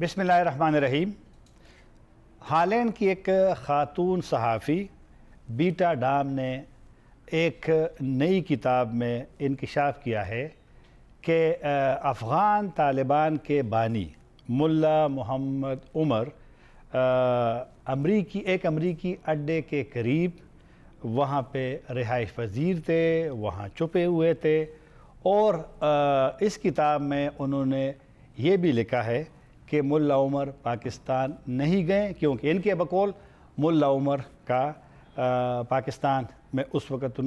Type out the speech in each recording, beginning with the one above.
بسم اللہ الرحمن الرحیم. ہالینڈ کی ایک خاتون صحافی بیٹا ڈام نے ایک نئی کتاب میں انکشاف کیا ہے کہ افغان طالبان کے بانی ملا محمد عمر ایک امریکی اڈے کے قریب وہاں پہ رہائش پذیر تھے، وہاں چھپے ہوئے تھے، اور اس کتاب میں انہوں نے یہ بھی لکھا ہے کہ ملا عمر پاکستان نہیں گئے، کیونکہ ان کے بقول ملا عمر کا پاکستان میں اس وقت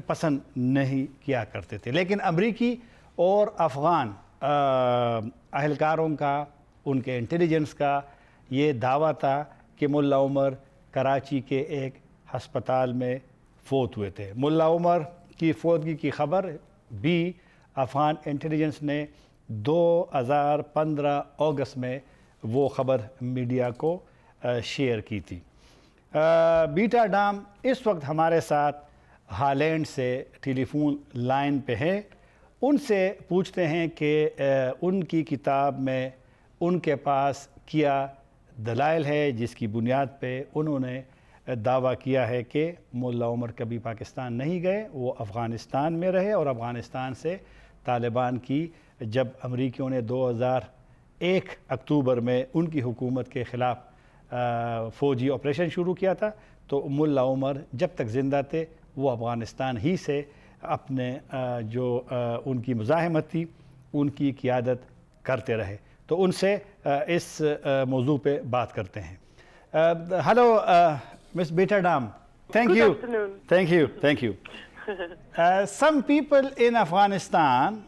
پسند نہیں کیا کرتے تھے. لیکن امریکی اور افغان اہلکاروں کا، ان کے انٹیلیجنس کا یہ دعویٰ تھا کہ ملا عمر کراچی کے ایک ہسپتال میں فوت ہوئے تھے. ملا عمر کی فوتگی کی خبر بھی افغان انٹیلیجنس نے 2015 اگست میں وہ خبر میڈیا کو شیئر کی تھی. بیٹا ڈام اس وقت ہمارے ساتھ ہالینڈ سے ٹیلی فون لائن پہ ہیں. ان سے پوچھتے ہیں کہ ان کی کتاب میں ان کے پاس کیا دلائل ہے جس کی بنیاد پہ انہوں نے دعویٰ کیا ہے کہ ملا عمر کبھی پاکستان نہیں گئے، وہ افغانستان میں رہے، اور افغانستان سے طالبان کی جب امریکیوں نے 2001 اکتوبر میں ان کی حکومت کے خلاف فوجی آپریشن شروع کیا تھا، تو ملا عمر جب تک زندہ تھے وہ افغانستان ہی سے اپنے جو ان کی مزاحمت تھی ان کی قیادت کرتے رہے. تو ان سے اس موضوع پہ بات کرتے ہیں. ہلو مس بیٹا ڈام. Thank you. Good afternoon. Thank you. Some people in Afghanistan,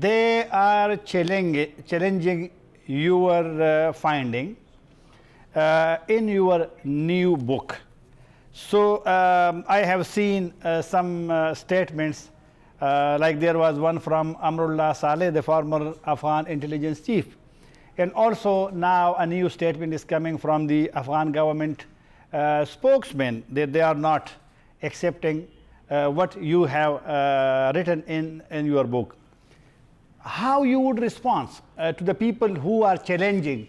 they are challenging your finding in your new book. So I have seen some statements like there was one from Amrullah Saleh, the former Afghan intelligence chief. And also now a new statement is coming from the Afghan government spokesman that they are not accepting what you have written in your book. How you would respond to the people who are challenging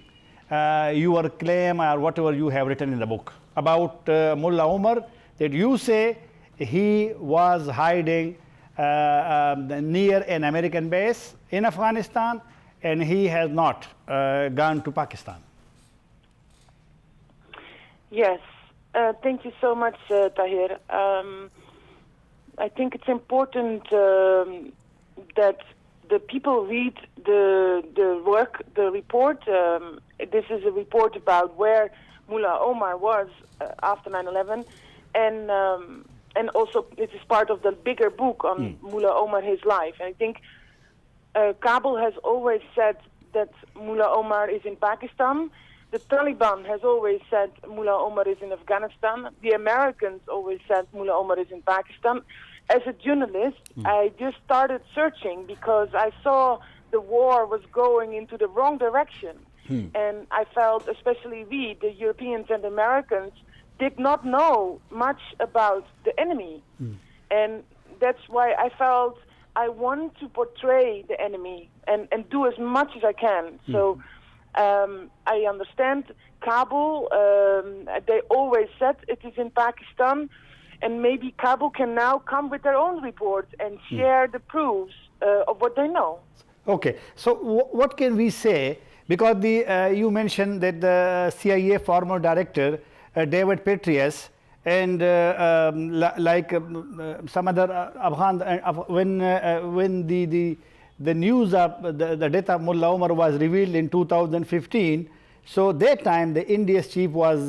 your claim or whatever you have written in the book about Mullah Omar, that you say he was hiding near an American base in Afghanistan and he has not gone to Pakistan? Yes, thank you so much, Tahir. I think it's important that the people read the report. This is a report about where Mullah Omar was after 9/11, and also this is part of the bigger book on Mullah Omar, his life. And I think Kabul has always said that Mullah Omar is in Pakistan. The Taliban has always said Mullah Omar is in Afghanistan. The Americans always said Mullah Omar is in Pakistan. As a journalist, I just started searching because I saw the war was going into the wrong direction. And I felt, especially we, the Europeans and Americans, did not know much about the enemy. And that's why I felt I want to portray the enemy and do as much as I can. So I understand Kabul, they always said it is in Pakistan, and maybe Kabul can now come with their own report and share the proofs of what they know. Okay, so what can we say? Because you mentioned that the CIA former director, David Petraeus, and some other Afghan, when the news of the death of Mullah Omar was revealed in 2015, so that time the India's chief was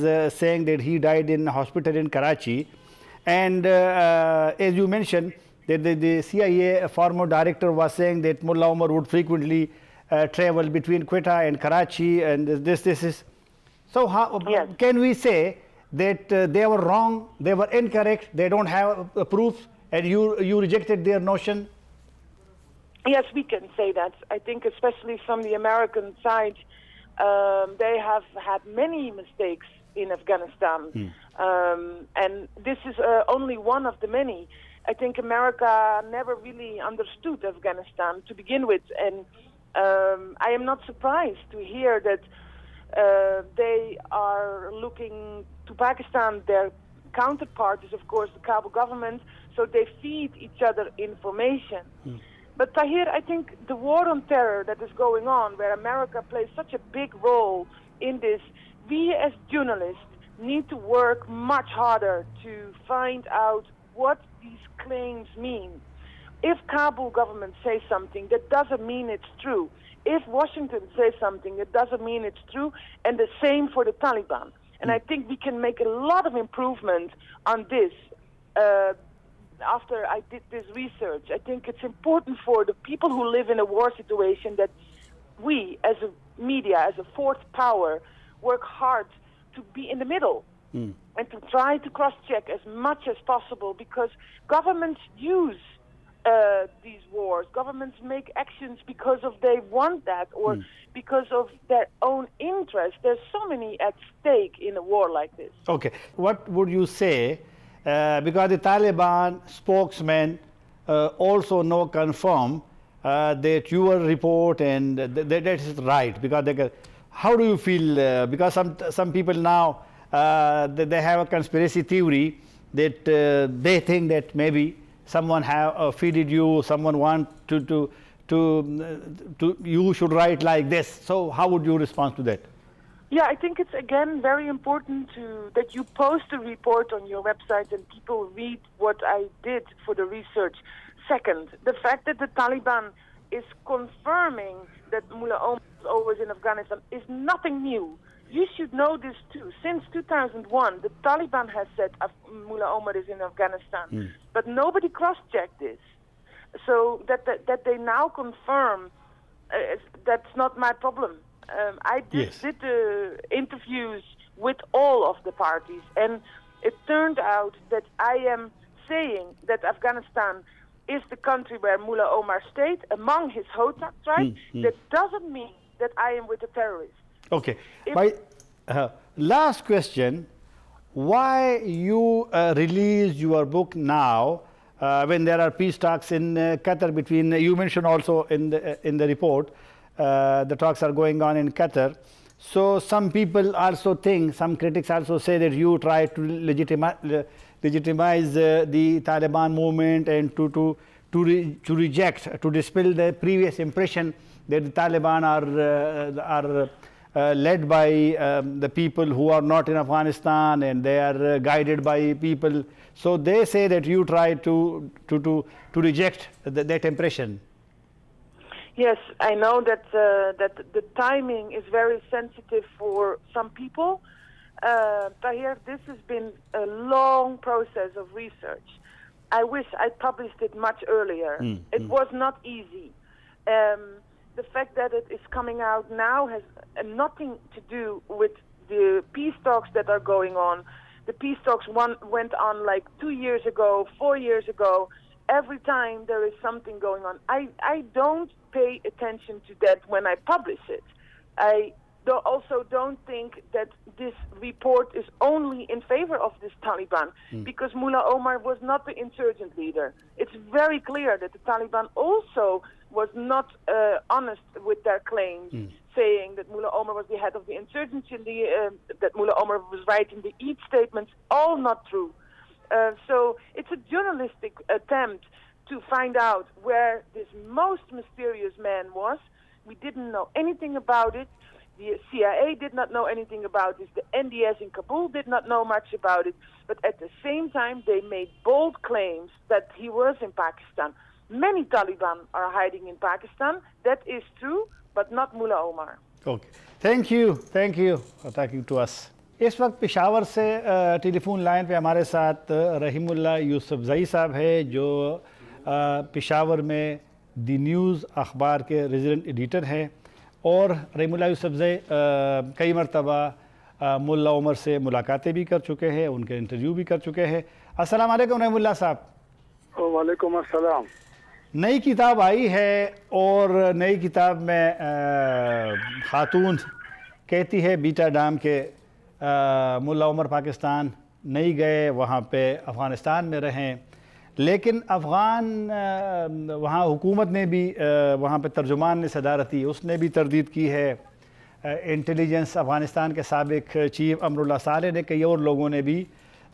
saying that he died in a hospital in Karachi. And as you mentioned, that the CIA former director was saying that Mullah Omar would frequently travel between Quetta and Karachi, and this is. So how can we say that they were wrong, they were incorrect, they don't have proofs, and you rejected their notion? Yes, we can say that. I think especially from the American side, they have had many mistakes in Afghanistan. And this is only one of the many. I think America never really understood Afghanistan to begin with. And I am not surprised to hear that they are looking to Pakistan. Their counterpart is, of course, the Kabul government, so they feed each other information. But Tahir, I think the war on terror that is going on, where America plays such a big role in this, we as journalists need to work much harder to find out what these claims mean. If Kabul government says something, that doesn't mean it's true. If Washington says something, it doesn't mean it's true, and the same for the Taliban. And I think we can make a lot of improvement on this. After I did this research, I think it's important for the people who live in a war situation that we, as a media, as a fourth power, work hard to be in the middle and to try to cross-check as much as possible, because governments use these wars. Governments make actions because of they want that or because of their own interest. There's so many at stake in a war like this. Okay. What would you say, because the Taliban spokesman also no confirm that your report and that is right, because they, how do you feel, because some people now they have a conspiracy theory that they think that maybe someone have feeded you, someone want to you should write like this. So how would you respond to that? Yeah, I think it's again very important that you post a report on your website and people read what I did for the research. Second, the fact that the Taliban is confirming that Mullah Omar is always in Afghanistan is nothing new. You should know this too. Since 2001, the Taliban has said Mullah Omar is in Afghanistan, but nobody cross-checked this. So that they now confirm, that's not my problem. I did interviews with all of the parties, and it turned out that I am saying that Afghanistan is the country where Mullah Omar stayed among his Houthi tribe. That doesn't mean that I am with the terrorists. Okay. My last question, why you release your book now when there are peace talks in Qatar between, you mentioned also in the report, the talks are going on in Qatar. So some people also think, some critics also say that you try to legitimize the Taliban movement and to reject, to dispel the previous impression that the Taliban are led by the people who are not in Afghanistan and they are guided by people. So they say that you try to reject that impression. Yes, I know that the timing is very sensitive for some people. Tahir, this has been a long process of research. I wish I published it much earlier. It was not easy. The fact that it is coming out now has nothing to do with the peace talks that are going on. The peace talks went on like 2 years ago, 4 years ago. Every time there is something going on, I don't pay attention to that when I publish it. I also don't think that this report is only in favor of this Taliban, because Mullah Omar was not the insurgent leader. It's very clear that the Taliban also was not honest with their claims, saying that Mullah Omar was the head of the insurgency, that Mullah Omar was writing the Eid statements, all not true. So it's a journalistic attempt to find out where this most mysterious man was. We didn't know anything about it. The CIA did not know anything about this. The NDS in Kabul did not know much about it. But at the same time, they made bold claims that he was in Pakistan. Many Taliban are hiding in Pakistan. That is true, but not Mullah Omar. Okay. Thank you for talking to us. اس وقت پشاور سے ٹیلی phone line پہ ہمارے ساتھ رحیم اللہ یوسفزئی صاحب ہے جو پشاور میں دی news اخبار کے ریزیڈنٹ ایڈیٹر ہیں، اور رحیم اللہ یوسفزئی کئی مرتبہ ملا عمر سے ملاقاتیں بھی کر چکے ہیں، ان کے انٹرویو بھی کر چکے ہیں۔ السلام علیکم رحیم اللہ صاحب۔ وعلیکم السلام۔ نئی کتاب آئی ہے اور نئی کتاب میں خاتون کہتی ہے بیٹا ڈام کے ملا عمر پاکستان نہیں گئے، وہاں پہ افغانستان میں رہیں، لیکن افغان وہاں حکومت نے بھی وہاں پہ ترجمان نے صدارتی اس نے بھی تردید کی ہے، انٹیلیجنس افغانستان کے سابق چیف امراللہ صالح نے، کئی اور لوگوں نے بھی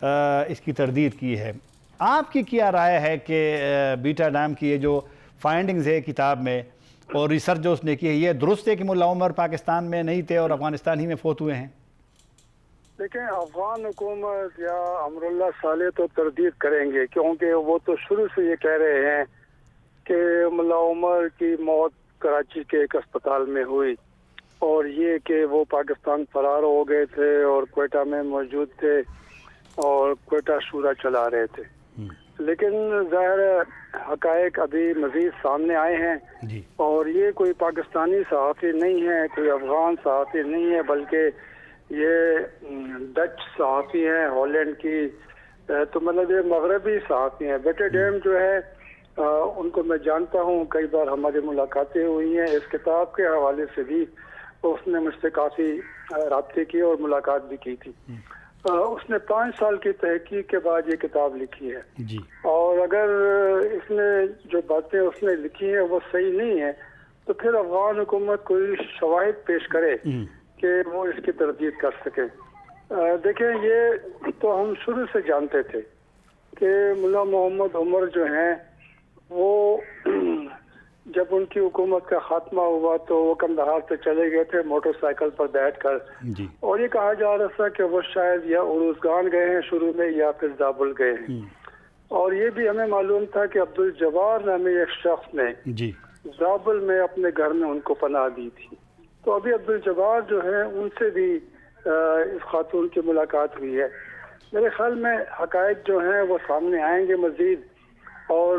اس کی تردید کی ہے۔ آپ کی کیا رائے ہے کہ بیٹا ڈیم کی یہ جو فائنڈنگز ہے کتاب میں اور ریسرچ جو اس نے کی ہے، یہ درست ہے کہ ملا عمر پاکستان میں نہیں تھے اور افغانستان ہی میں فوت ہوئے ہیں؟ دیکھیں، افغان حکومت یا امراللہ صالح تو تردید کریں گے، کیونکہ وہ تو شروع سے یہ کہہ رہے ہیں کہ ملا عمر کی موت کراچی کے ایک اسپتال میں ہوئی، اور یہ کہ وہ پاکستان فرار ہو گئے تھے اور کوئٹہ میں موجود تھے اور کوئٹہ شورا چلا رہے تھے۔ لیکن ظاہر حقائق ابھی مزید سامنے آئے ہیں، اور یہ کوئی پاکستانی صحافی نہیں ہے، کوئی افغان صحافی نہیں ہے، بلکہ یہ ڈچ صحافی ہیں، ہالینڈ کی، تو مطلب یہ مغربی صحافی ہیں۔ بیٹا ڈیم جو ہے ان کو میں جانتا ہوں، کئی بار ہماری ملاقاتیں ہوئی ہیں، اس کتاب کے حوالے سے بھی اس نے مجھ سے کافی رابطے کیے اور ملاقات بھی کی تھی۔ اس نے 5 سال کی تحقیق کے بعد یہ کتاب لکھی ہے، اور اگر اس نے جو باتیں اس نے لکھی ہیں وہ صحیح نہیں ہے تو پھر افغان حکومت کوئی شواہد پیش کرے کہ وہ اس کی تردید کر سکے۔ دیکھیں، یہ تو ہم شروع سے جانتے تھے کہ ملا محمد عمر جو ہیں وہ جب ان کی حکومت کا خاتمہ ہوا تو وہ کندہار سے چلے گئے تھے موٹر سائیکل پر بیٹھ کر، اور یہ کہا جا رہا تھا کہ وہ شاید یا اروزگان گئے ہیں شروع میں یا پھر زابل گئے ہیں، اور یہ بھی ہمیں معلوم تھا کہ عبدالجبار نامی ایک شخص نے زابل میں اپنے گھر میں ان کو پناہ دی تھی۔ تو ابھی عبدالجبار جو ہیں ان سے بھی اس خاتون کی ملاقات ہوئی ہے۔ میرے خیال میں حقائق جو ہیں وہ سامنے آئیں گے مزید، اور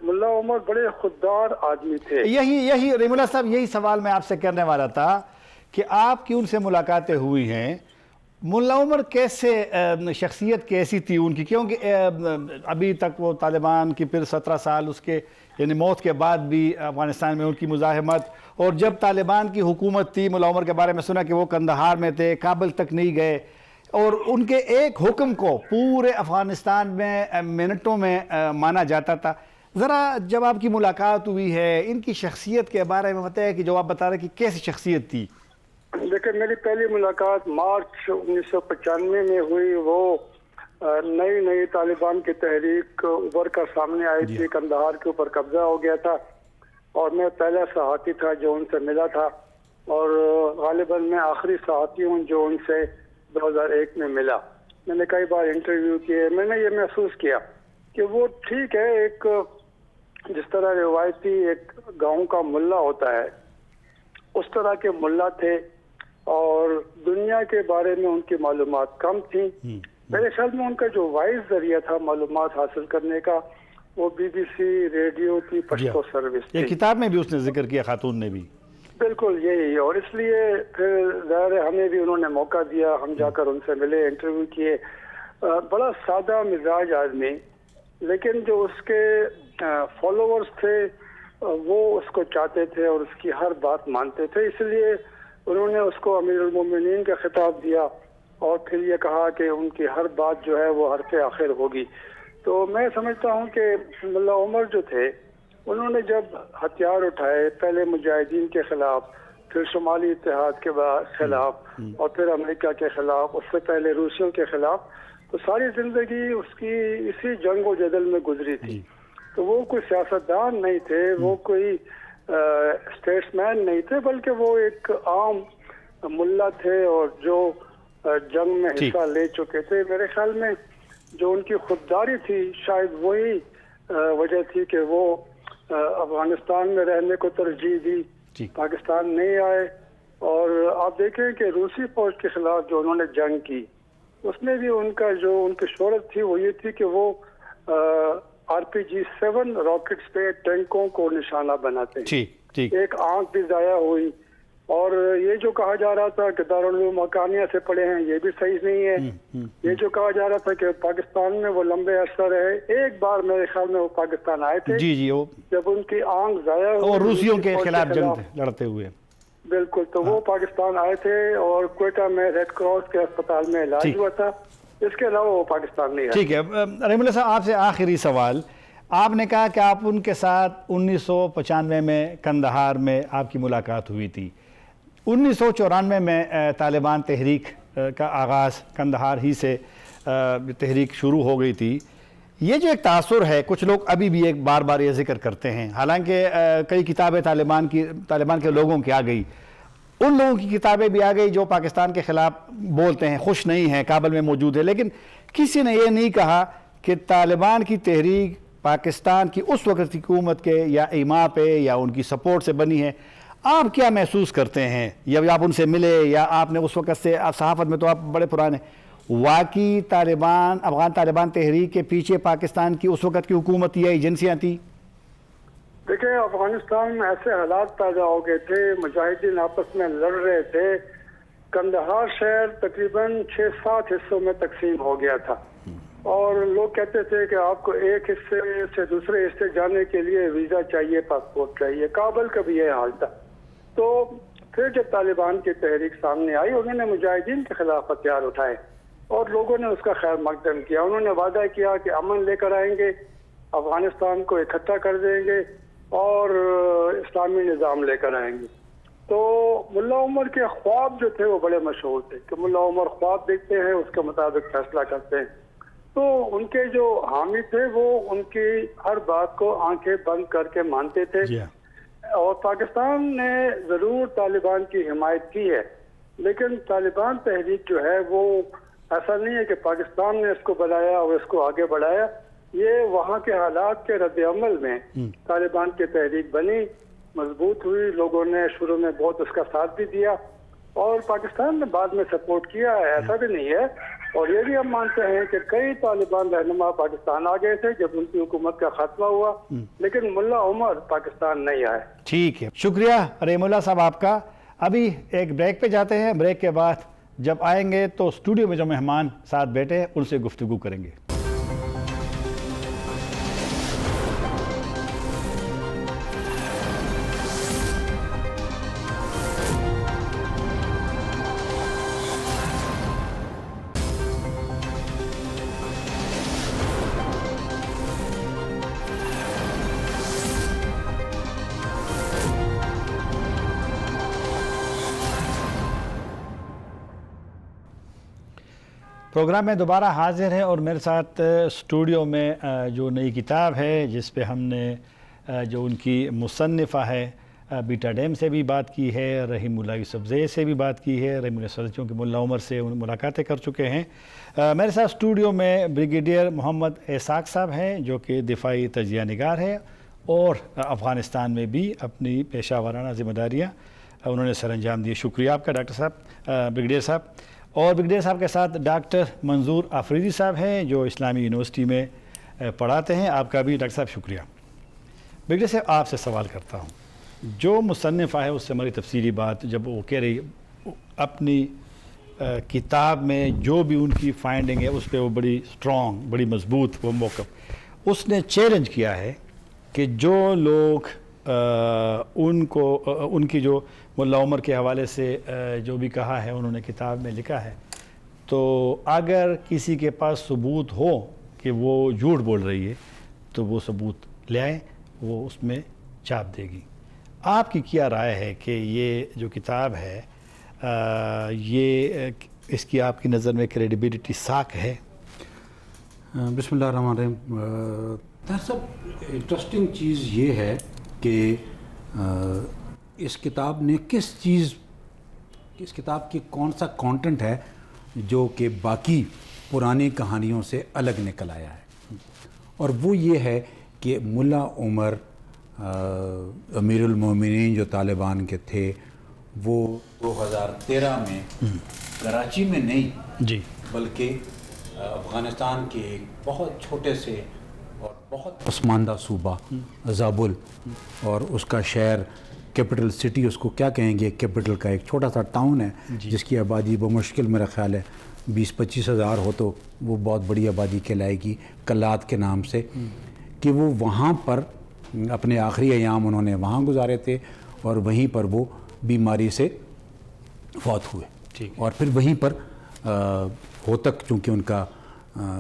ملا عمر بڑے خوددار آدمی تھے۔ یہی رحیم اللہ صاحب، یہی سوال میں آپ سے کرنے والا تھا کہ آپ کی ان سے ملاقاتیں ہوئی ہیں، ملا عمر کیسے شخصیت کیسی تھی ان کی؟ کیونکہ ابھی تک وہ طالبان کی پھر 17 سال اس کے یعنی موت کے بعد بھی افغانستان میں ان کی مزاحمت، اور جب طالبان کی حکومت تھی ملا عمر کے بارے میں سنا کہ وہ کندہار میں تھے، کابل تک نہیں گئے، اور ان کے ایک حکم کو پورے افغانستان میں منٹوں میں مانا جاتا تھا۔ ذرا جب آپ کی ملاقات ہوئی ہے ان کی شخصیت کے بارے میں بتایا کہ جو آپ بتا رہے کہ کیسی شخصیت تھی؟ دیکھیں، میری پہلی ملاقات مارچ 1995 میں ہوئی، وہ نئی طالبان کی تحریک ابھر کر سامنے آئی تھی، کندہار کے اوپر قبضہ ہو گیا تھا، اور میں پہلا صحافی تھا جو ان سے ملا تھا، اور غالباً میں آخری صحافی ہوں جو ان سے 2001 میں ملا۔ میں نے کئی بار انٹرویو کیے، میں نے یہ محسوس کیا کہ وہ ٹھیک ہے، ایک جس طرح روایتی ایک گاؤں کا ملا ہوتا ہے اس طرح کے ملا تھے، اور دنیا کے بارے میں ان کی معلومات کم تھیں۔ میرے خیال میں ان کا جو وائز ذریعہ تھا معلومات حاصل کرنے کا وہ BBC ریڈیو کی پشتو سروس تھی۔ یہ کتاب میں بھی اس نے ذکر کیا، خاتون نے بھی۔ بالکل یہی، اور اس لیے پھر ظاہر ہمیں بھی انہوں نے موقع دیا، ہم جا کر ان سے ملے، انٹرویو کیے۔ بڑا سادہ مزاج آدمی، لیکن جو اس کے فالوورز تھے وہ اس کو چاہتے تھے اور اس کی ہر بات مانتے تھے، اس لیے انہوں نے اس کو امیر المومنین کا خطاب دیا، اور پھر یہ کہا کہ ان کی ہر بات جو ہے وہ حرف آخر ہوگی۔ تو میں سمجھتا ہوں کہ ملا عمر جو تھے انہوں نے جب ہتھیار اٹھائے، پہلے مجاہدین کے خلاف، پھر شمالی اتحاد کے خلاف، اور پھر امریکہ کے خلاف، اس سے پہلے روسیوں کے خلاف، تو ساری زندگی اس کی اسی جنگ و جدل میں گزری تھی۔ تو وہ کوئی سیاستدان نہیں تھے، وہ کوئی اسٹیٹس مین نہیں تھے، بلکہ وہ ایک عام ملا تھے اور جو جنگ میں حصہ لے چکے تھے۔ میرے خیال میں جو ان کی خودداری تھی شاید وہی وجہ تھی کہ وہ افغانستان میں رہنے کو ترجیح دی، پاکستان نہیں آئے۔ اور آپ دیکھیں کہ روسی فوج کے خلاف جو انہوں نے جنگ کی اس میں بھی ان کا جو ان کی شہرت تھی وہ یہ تھی کہ وہ RPG-7 راکٹس پہ ٹینکوں کو نشانہ بناتے ہیں۔ ایک آنکھ بھی ضائع ہوئی، اور یہ جو کہا جا رہا تھا کہ دارالعلوم حقانیہ سے پڑھے ہیں یہ بھی صحیح نہیں ہے۔ یہ جو کہا جا رہا تھا کہ پاکستان میں وہ لمبے عرصہ رہے، ایک بار میرے خیال میں وہ پاکستان آئے تھے جب ان کی آنکھ ضائع ہوئی اور روسیوں کے خلاف جنگ لڑتے ہوئے۔ بالکل، تو وہ پاکستان آئے تھے اور کوئٹہ میں ریڈ کراس کے اسپتال میں علاج ہوا تھا، اس کے علاوہ وہ پاکستان نہیں آئے۔ ٹھیک ہے رحیم اللہ صاحب، آپ سے آخری سوال آپ نے کہا کہ آپ ان کے ساتھ 1995 میں کندہار میں آپ کی ملاقات ہوئی تھی. 1994 میں طالبان تحریک کا آغاز کندہار ہی سے تحریک شروع ہو گئی تھی. یہ جو ایک تاثر ہے، کچھ لوگ ابھی بھی ایک بار بار یہ ذکر کرتے ہیں، حالانکہ کئی کتابیں طالبان کے لوگوں کی آ گئی، ان لوگوں کی کتابیں بھی آ گئی جو پاکستان کے خلاف بولتے ہیں، خوش نہیں ہیں، کابل میں موجود ہے، لیکن کسی نے یہ نہیں کہا کہ طالبان کی تحریک پاکستان کی اس وقت کی حکومت کے یا ایما پہ یا ان کی سپورٹ سے بنی ہے. آپ کیا محسوس کرتے ہیں، یا آپ ان سے ملے یا آپ نے اس وقت سے، صحافت میں تو آپ بڑے پرانے، واقعی افغان طالبان تحریک کے پیچھے پاکستان کی اس وقت کی حکومت یا ایجنسیاں تھیں؟ دیکھیں، افغانستان میں ایسے حالات پیدا ہو گئے تھے، مجاہدین آپس میں لڑ رہے تھے. کندہار شہر تقریباً 6-7 حصوں میں تقسیم ہو گیا تھا، اور لوگ کہتے تھے کہ آپ کو ایک حصے سے دوسرے حصے جانے کے لیے ویزا چاہیے، پاسپورٹ چاہیے. کابل کا بھی یہ حال تھا. تو پھر جب طالبان کی تحریک سامنے آئی، انہوں نے مجاہدین کے خلاف ہتھیار اٹھائے اور لوگوں نے اس کا خیر مقدم کیا. انہوں نے وعدہ کیا کہ امن لے کر آئیں گے، افغانستان کو اکٹھا کر دیں گے اور اسلامی نظام لے کر آئیں گے. تو ملا عمر کے خواب جو تھے وہ بڑے مشہور تھے کہ ملا عمر خواب دیکھتے ہیں، اس کے مطابق فیصلہ کرتے ہیں. تو ان کے جو حامی تھے وہ ان کی ہر بات کو آنکھیں بند کر کے مانتے تھے. اور پاکستان نے ضرور طالبان کی حمایت کی ہے، لیکن طالبان تحریک جو ہے وہ ایسا نہیں ہے کہ پاکستان نے اس کو بنایا اور اس کو آگے بڑھایا. یہ وہاں کے حالات کے رد عمل میں طالبان کی تحریک بنی، مضبوط ہوئی. لوگوں نے شروع میں بہت اس کا ساتھ بھی دیا اور پاکستان نے بعد میں سپورٹ کیا ہے، ایسا بھی نہیں ہے. اور یہ بھی ہم مانتے ہیں کہ کئی طالبان رہنما پاکستان آ گئے تھے جب ان کی حکومت کا خاتمہ ہوا، لیکن ملا عمر پاکستان نہیں آئے. ٹھیک ہے، شکریہ رحیم اللہ صاحب آپ کا. ابھی ایک بریک پہ جاتے ہیں، بریک کے بعد جب آئیں گے تو اسٹوڈیو میں جو مہمان ساتھ بیٹھے ان سے گفتگو کریں گے. پروگرام میں دوبارہ حاضر ہے اور میرے ساتھ اسٹوڈیو میں جو نئی کتاب ہے جس پہ ہم نے جو ان کی مصنفہ ہے بیٹا ڈیم سے بھی بات کی ہے، رحیم اللہ یوسف زئی سے بھی بات کی ہے، رحیم اللہ سلطیوں کے ملا عمر سے ملاقاتیں کر چکے ہیں. میرے ساتھ اسٹوڈیو میں بریگیڈیئر محمد اسحاق صاحب ہیں جو کہ دفاعی تجزیہ نگار ہے اور افغانستان میں بھی اپنی پیشہ ورانہ ذمہ داریاں انہوں نے سر انجام دی. شکریہ آپ کا ڈاکٹر صاحب، بریگیڈیئر صاحب. اور بریگیڈیئر صاحب کے ساتھ ڈاکٹر منظور آفریدی صاحب ہیں جو اسلامی یونیورسٹی میں پڑھاتے ہیں. آپ کا بھی ڈاکٹر صاحب شکریہ. بریگیڈیئر صاحب آپ سے سوال کرتا ہوں، جو مصنفہ ہے اس سے ہماری تفصیلی بات جب وہ کہہ رہی اپنی کتاب میں جو بھی ان کی فائنڈنگ ہے اس پہ وہ بڑی سٹرونگ، بڑی مضبوط وہ موقف، اس نے چیلنج کیا ہے کہ جو لوگ ان کی جو ملا عمر کے حوالے سے جو بھی کہا ہے انہوں نے کتاب میں لکھا ہے، تو اگر کسی کے پاس ثبوت ہو کہ وہ جھوٹ بول رہی ہے تو وہ ثبوت لے آئیں، وہ اس میں چھاپ دے گی. آپ کی کیا رائے ہے کہ یہ جو کتاب ہے یہ اس کی آپ کی نظر میں کریڈیبلٹی ساکھ ہے؟ بسم اللہ الرحمن الرحیم. صاحب انٹرسٹنگ چیز یہ ہے کہ اس کتاب نے اس کتاب کی کون سا کانٹینٹ ہے جو کہ باقی پرانی کہانیوں سے الگ نکل آیا ہے، اور وہ یہ ہے کہ ملا عمر امیر المومنین جو طالبان کے تھے وہ 2013 میں کراچی میں نہیں جی بلکہ افغانستان کے ایک بہت چھوٹے سے اور بہت پسماندہ صوبہ زابل اور اس کا شہر کیپٹل سٹی، اس کو کیا کہیں گے، کیپٹل کا ایک چھوٹا سا ٹاؤن ہے جس کی آبادی بمشکل میرا خیال ہے 20-25 ہزار ہو تو وہ بہت بڑی آبادی کہلائے گی، کلات کے نام سے، کہ وہ وہاں پر اپنے آخری ایام انہوں نے وہاں گزارے تھے اور وہیں پر وہ بیماری سے فوت ہوئے. اور پھر وہیں پر ہوتک چونکہ ان کا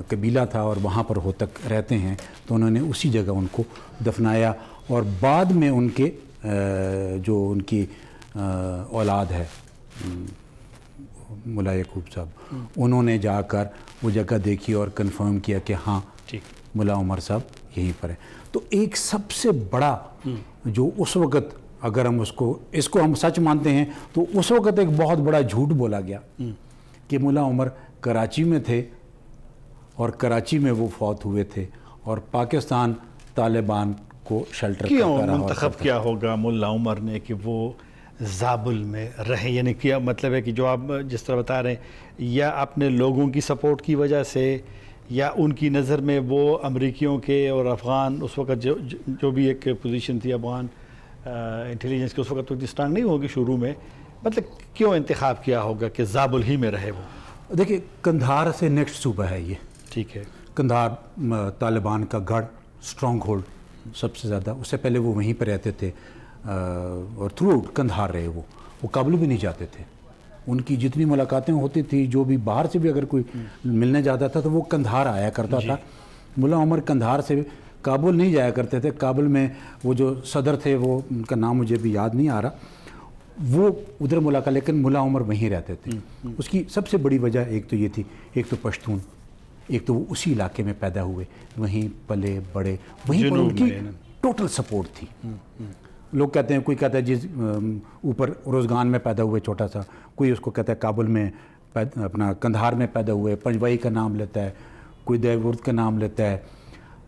قبیلہ تھا اور وہاں پر ہوتک رہتے ہیں, تو انہوں نے اسی جگہ ان کو دفنایا, اور بعد میں ان کے جو ان کی اولاد ہے ملا یعقوب صاحب, انہوں نے جا کر وہ جگہ دیکھی اور کنفرم کیا کہ ہاں ملا عمر صاحب یہیں پر ہے. تو ایک سب سے بڑا جو اس وقت, اگر ہم اس کو ہم سچ مانتے ہیں, تو اس وقت ایک بہت بڑا جھوٹ بولا گیا کہ ملا عمر کراچی میں تھے اور کراچی میں وہ فوت ہوئے تھے, اور پاکستان طالبان کو شیلٹر کیوں منتخب کیا ہوگا ملا عمر نے کہ وہ زابل میں رہے؟ یعنی کیا مطلب ہے کہ جو آپ جس طرح بتا رہے ہیں, یا اپنے لوگوں کی سپورٹ کی وجہ سے, یا ان کی نظر میں وہ امریکیوں کے اور افغان اس وقت جو بھی ایک پوزیشن تھی افغان انٹیلیجنس کی اس وقت تو اتنی اسٹرانگ نہیں ہوگی شروع میں, مطلب کیوں انتخاب کیا ہوگا کہ زابل ہی میں رہے وہ؟ دیکھیے قندھار سے نیکسٹ صوبہ ہے یہ, ٹھیک ہے, قندھار طالبان کا گڑھ, اسٹرانگ ہولڈ سب سے زیادہ. اس سے پہلے وہ وہیں پہ رہتے تھے اور تھرو آؤٹ قندھار رہے. وہ کابل بھی نہیں جاتے تھے. ان کی جتنی ملاقاتیں ہوتی تھی, جو بھی باہر سے بھی اگر کوئی ملنے جاتا تھا تو وہ قندھار آیا کرتا تھا. ملا عمر قندھار سے کابل نہیں جایا کرتے تھے. کابل میں وہ جو صدر تھے, وہ ان کا نام مجھے بھی یاد نہیں آ رہا, وہ ادھر ملاقات, لیکن ملا عمر وہیں رہتے تھے. اس کی سب سے بڑی وجہ ایک تو یہ تھی, ایک تو پشتون, ایک تو وہ اسی علاقے میں پیدا ہوئے, وہیں پلے بڑے, وہیں پر ان کی ٹوٹل سپورٹ تھی. لوگ کہتے ہیں, کوئی کہتا ہے جس اوپر روزگان میں پیدا ہوئے چھوٹا سا, کوئی اس کو کہتا ہے کابل میں اپنا قندھار میں پیدا ہوئے, پنجوائی کا نام لیتا ہے, کوئی دیورد کا نام لیتا ہے,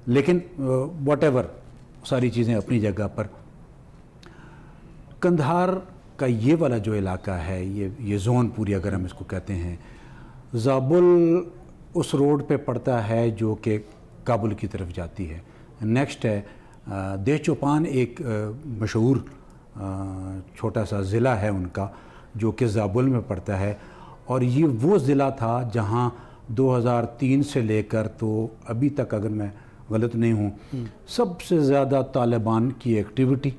لیکن واٹ ایور ساری چیزیں اپنی جگہ پر. قندھار کا یہ والا جو علاقہ ہے, یہ زون پوری اگر ہم اس کو کہتے ہیں, زابل اس روڈ پہ پڑتا ہے جو کہ کابل کی طرف جاتی ہے. نیکسٹ ہے دہ چوپان, ایک مشہور چھوٹا سا ضلع ہے ان کا جو کہ زابل میں پڑتا ہے, اور یہ وہ ضلع تھا جہاں 2003 سے لے کر تو ابھی تک, اگر میں غلط نہیں ہوں, سب سے زیادہ طالبان کی ایکٹیویٹی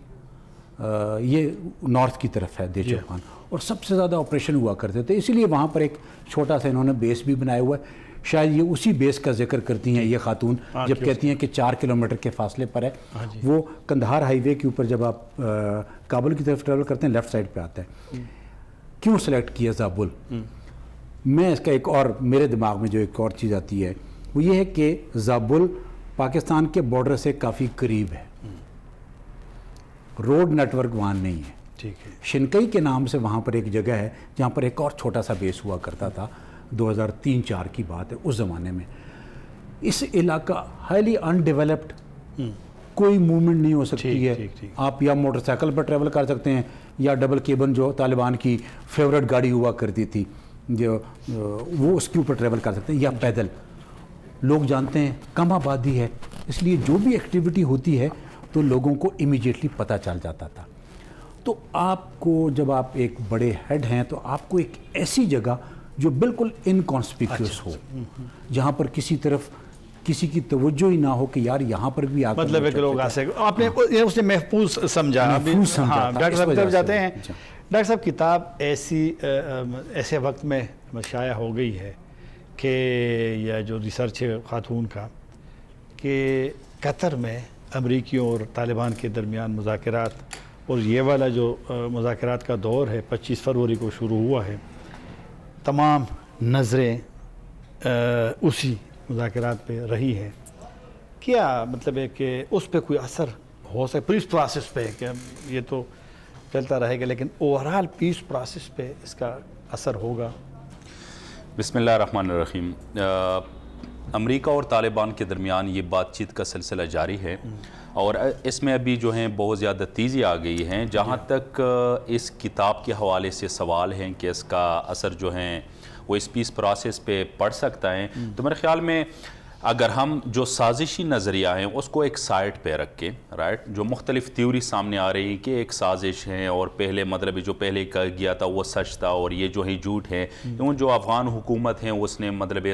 یہ نارتھ کی طرف ہے, دہ چوپان, اور سب سے زیادہ آپریشن ہوا کرتے تھے. اسی لیے وہاں پر ایک چھوٹا سا انہوں نے بیس بھی بنایا ہوا ہے. شاید یہ اسی بیس کا ذکر کرتی ہیں یہ خاتون جب کہتی ہیں کہ 4 کلومیٹر کے فاصلے پر ہے. وہ قندھار ہائی وے کے اوپر جب آپ کابل کی طرف ٹریول کرتے ہیں, لیفٹ سائڈ پہ آتا ہے. کیوں سلیکٹ کیا زابل؟ میں اس کا ایک اور میرے دماغ میں جو ایک اور چیز آتی ہے وہ یہ ہے کہ زابل پاکستان کے بارڈر سے کافی قریب ہے, روڈ نیٹ ورک وہاں نہیں ہے. ٹھیک ہے, شنکئی کے نام سے وہاں پر ایک جگہ ہے جہاں پر ایک اور چھوٹا سا بیس ہوا کرتا تھا. 2003-4 کی بات ہے. اس زمانے میں اس علاقہ ہائیلی انڈیولپڈ, کوئی موومنٹ نہیں ہو سکتی ہے. آپ یا موٹر سائیکل پر ٹریول کر سکتے ہیں, یا ڈبل کیبن جو طالبان کی فیوریٹ گاڑی ہوا کرتی تھی جو وہ اس کے اوپر ٹریول کر سکتے ہیں, یا پیدل. لوگ جانتے ہیں کم آبادی ہے, اس لیے جو بھی ایکٹیویٹی ہوتی ہے تو لوگوں کو امیجیٹلی پتہ چل جاتا تھا. تو آپ کو جب آپ ایک بڑے ہیڈ ہیں تو آپ کو ایک ایسی جگہ جو بالکل انکانسپیکیوس ہو, جہاں پر کسی طرف کسی کی توجہ ہی نہ ہو کہ یار یہاں پر بھی آکر مطلب ہے کہ لوگ آسے آپ نے اس نے محفوظ سمجھا. ہاں ڈاکٹر صاحب طرف جاتے ہیں. ڈاکٹر صاحب کتاب ایسے وقت میں شائع ہو گئی ہے کہ یا جو ریسرچ ہے خاتون کا کہ قطر میں امریکیوں اور طالبان کے درمیان مذاکرات, اور یہ والا جو مذاکرات کا دور ہے 25 فروری کو شروع ہوا ہے, تمام نظریں اسی مذاکرات پہ رہی ہیں. کیا مطلب ہے کہ اس پہ کوئی اثر ہو سکے پیس پروسیس پہ, کہ یہ تو چلتا رہے گا لیکن اوورال پیس پروسیس پہ اس کا اثر ہوگا؟ بسم اللہ الرحمن الرحیم. امریکہ اور طالبان کے درمیان یہ بات چیت کا سلسلہ جاری ہے, اور اس میں ابھی جو ہیں بہت زیادہ تیزی آ گئی ہیں. جہاں تک اس کتاب کے حوالے سے سوال ہیں کہ اس کا اثر جو ہیں وہ اس پیس پروسیس پہ پڑ سکتا ہے, تو میرے خیال میں اگر ہم جو سازشی نظریہ ہیں اس کو ایک سائٹ پہ رکھ کے, رائٹ, جو مختلف تھیوری سامنے آ رہی کہ ایک سازش ہے اور پہلے مطلب جو پہلے کہا گیا تھا وہ سچ تھا اور یہ جو ہے جھوٹ ہے, جو افغان حکومت ہیں اس نے مطلب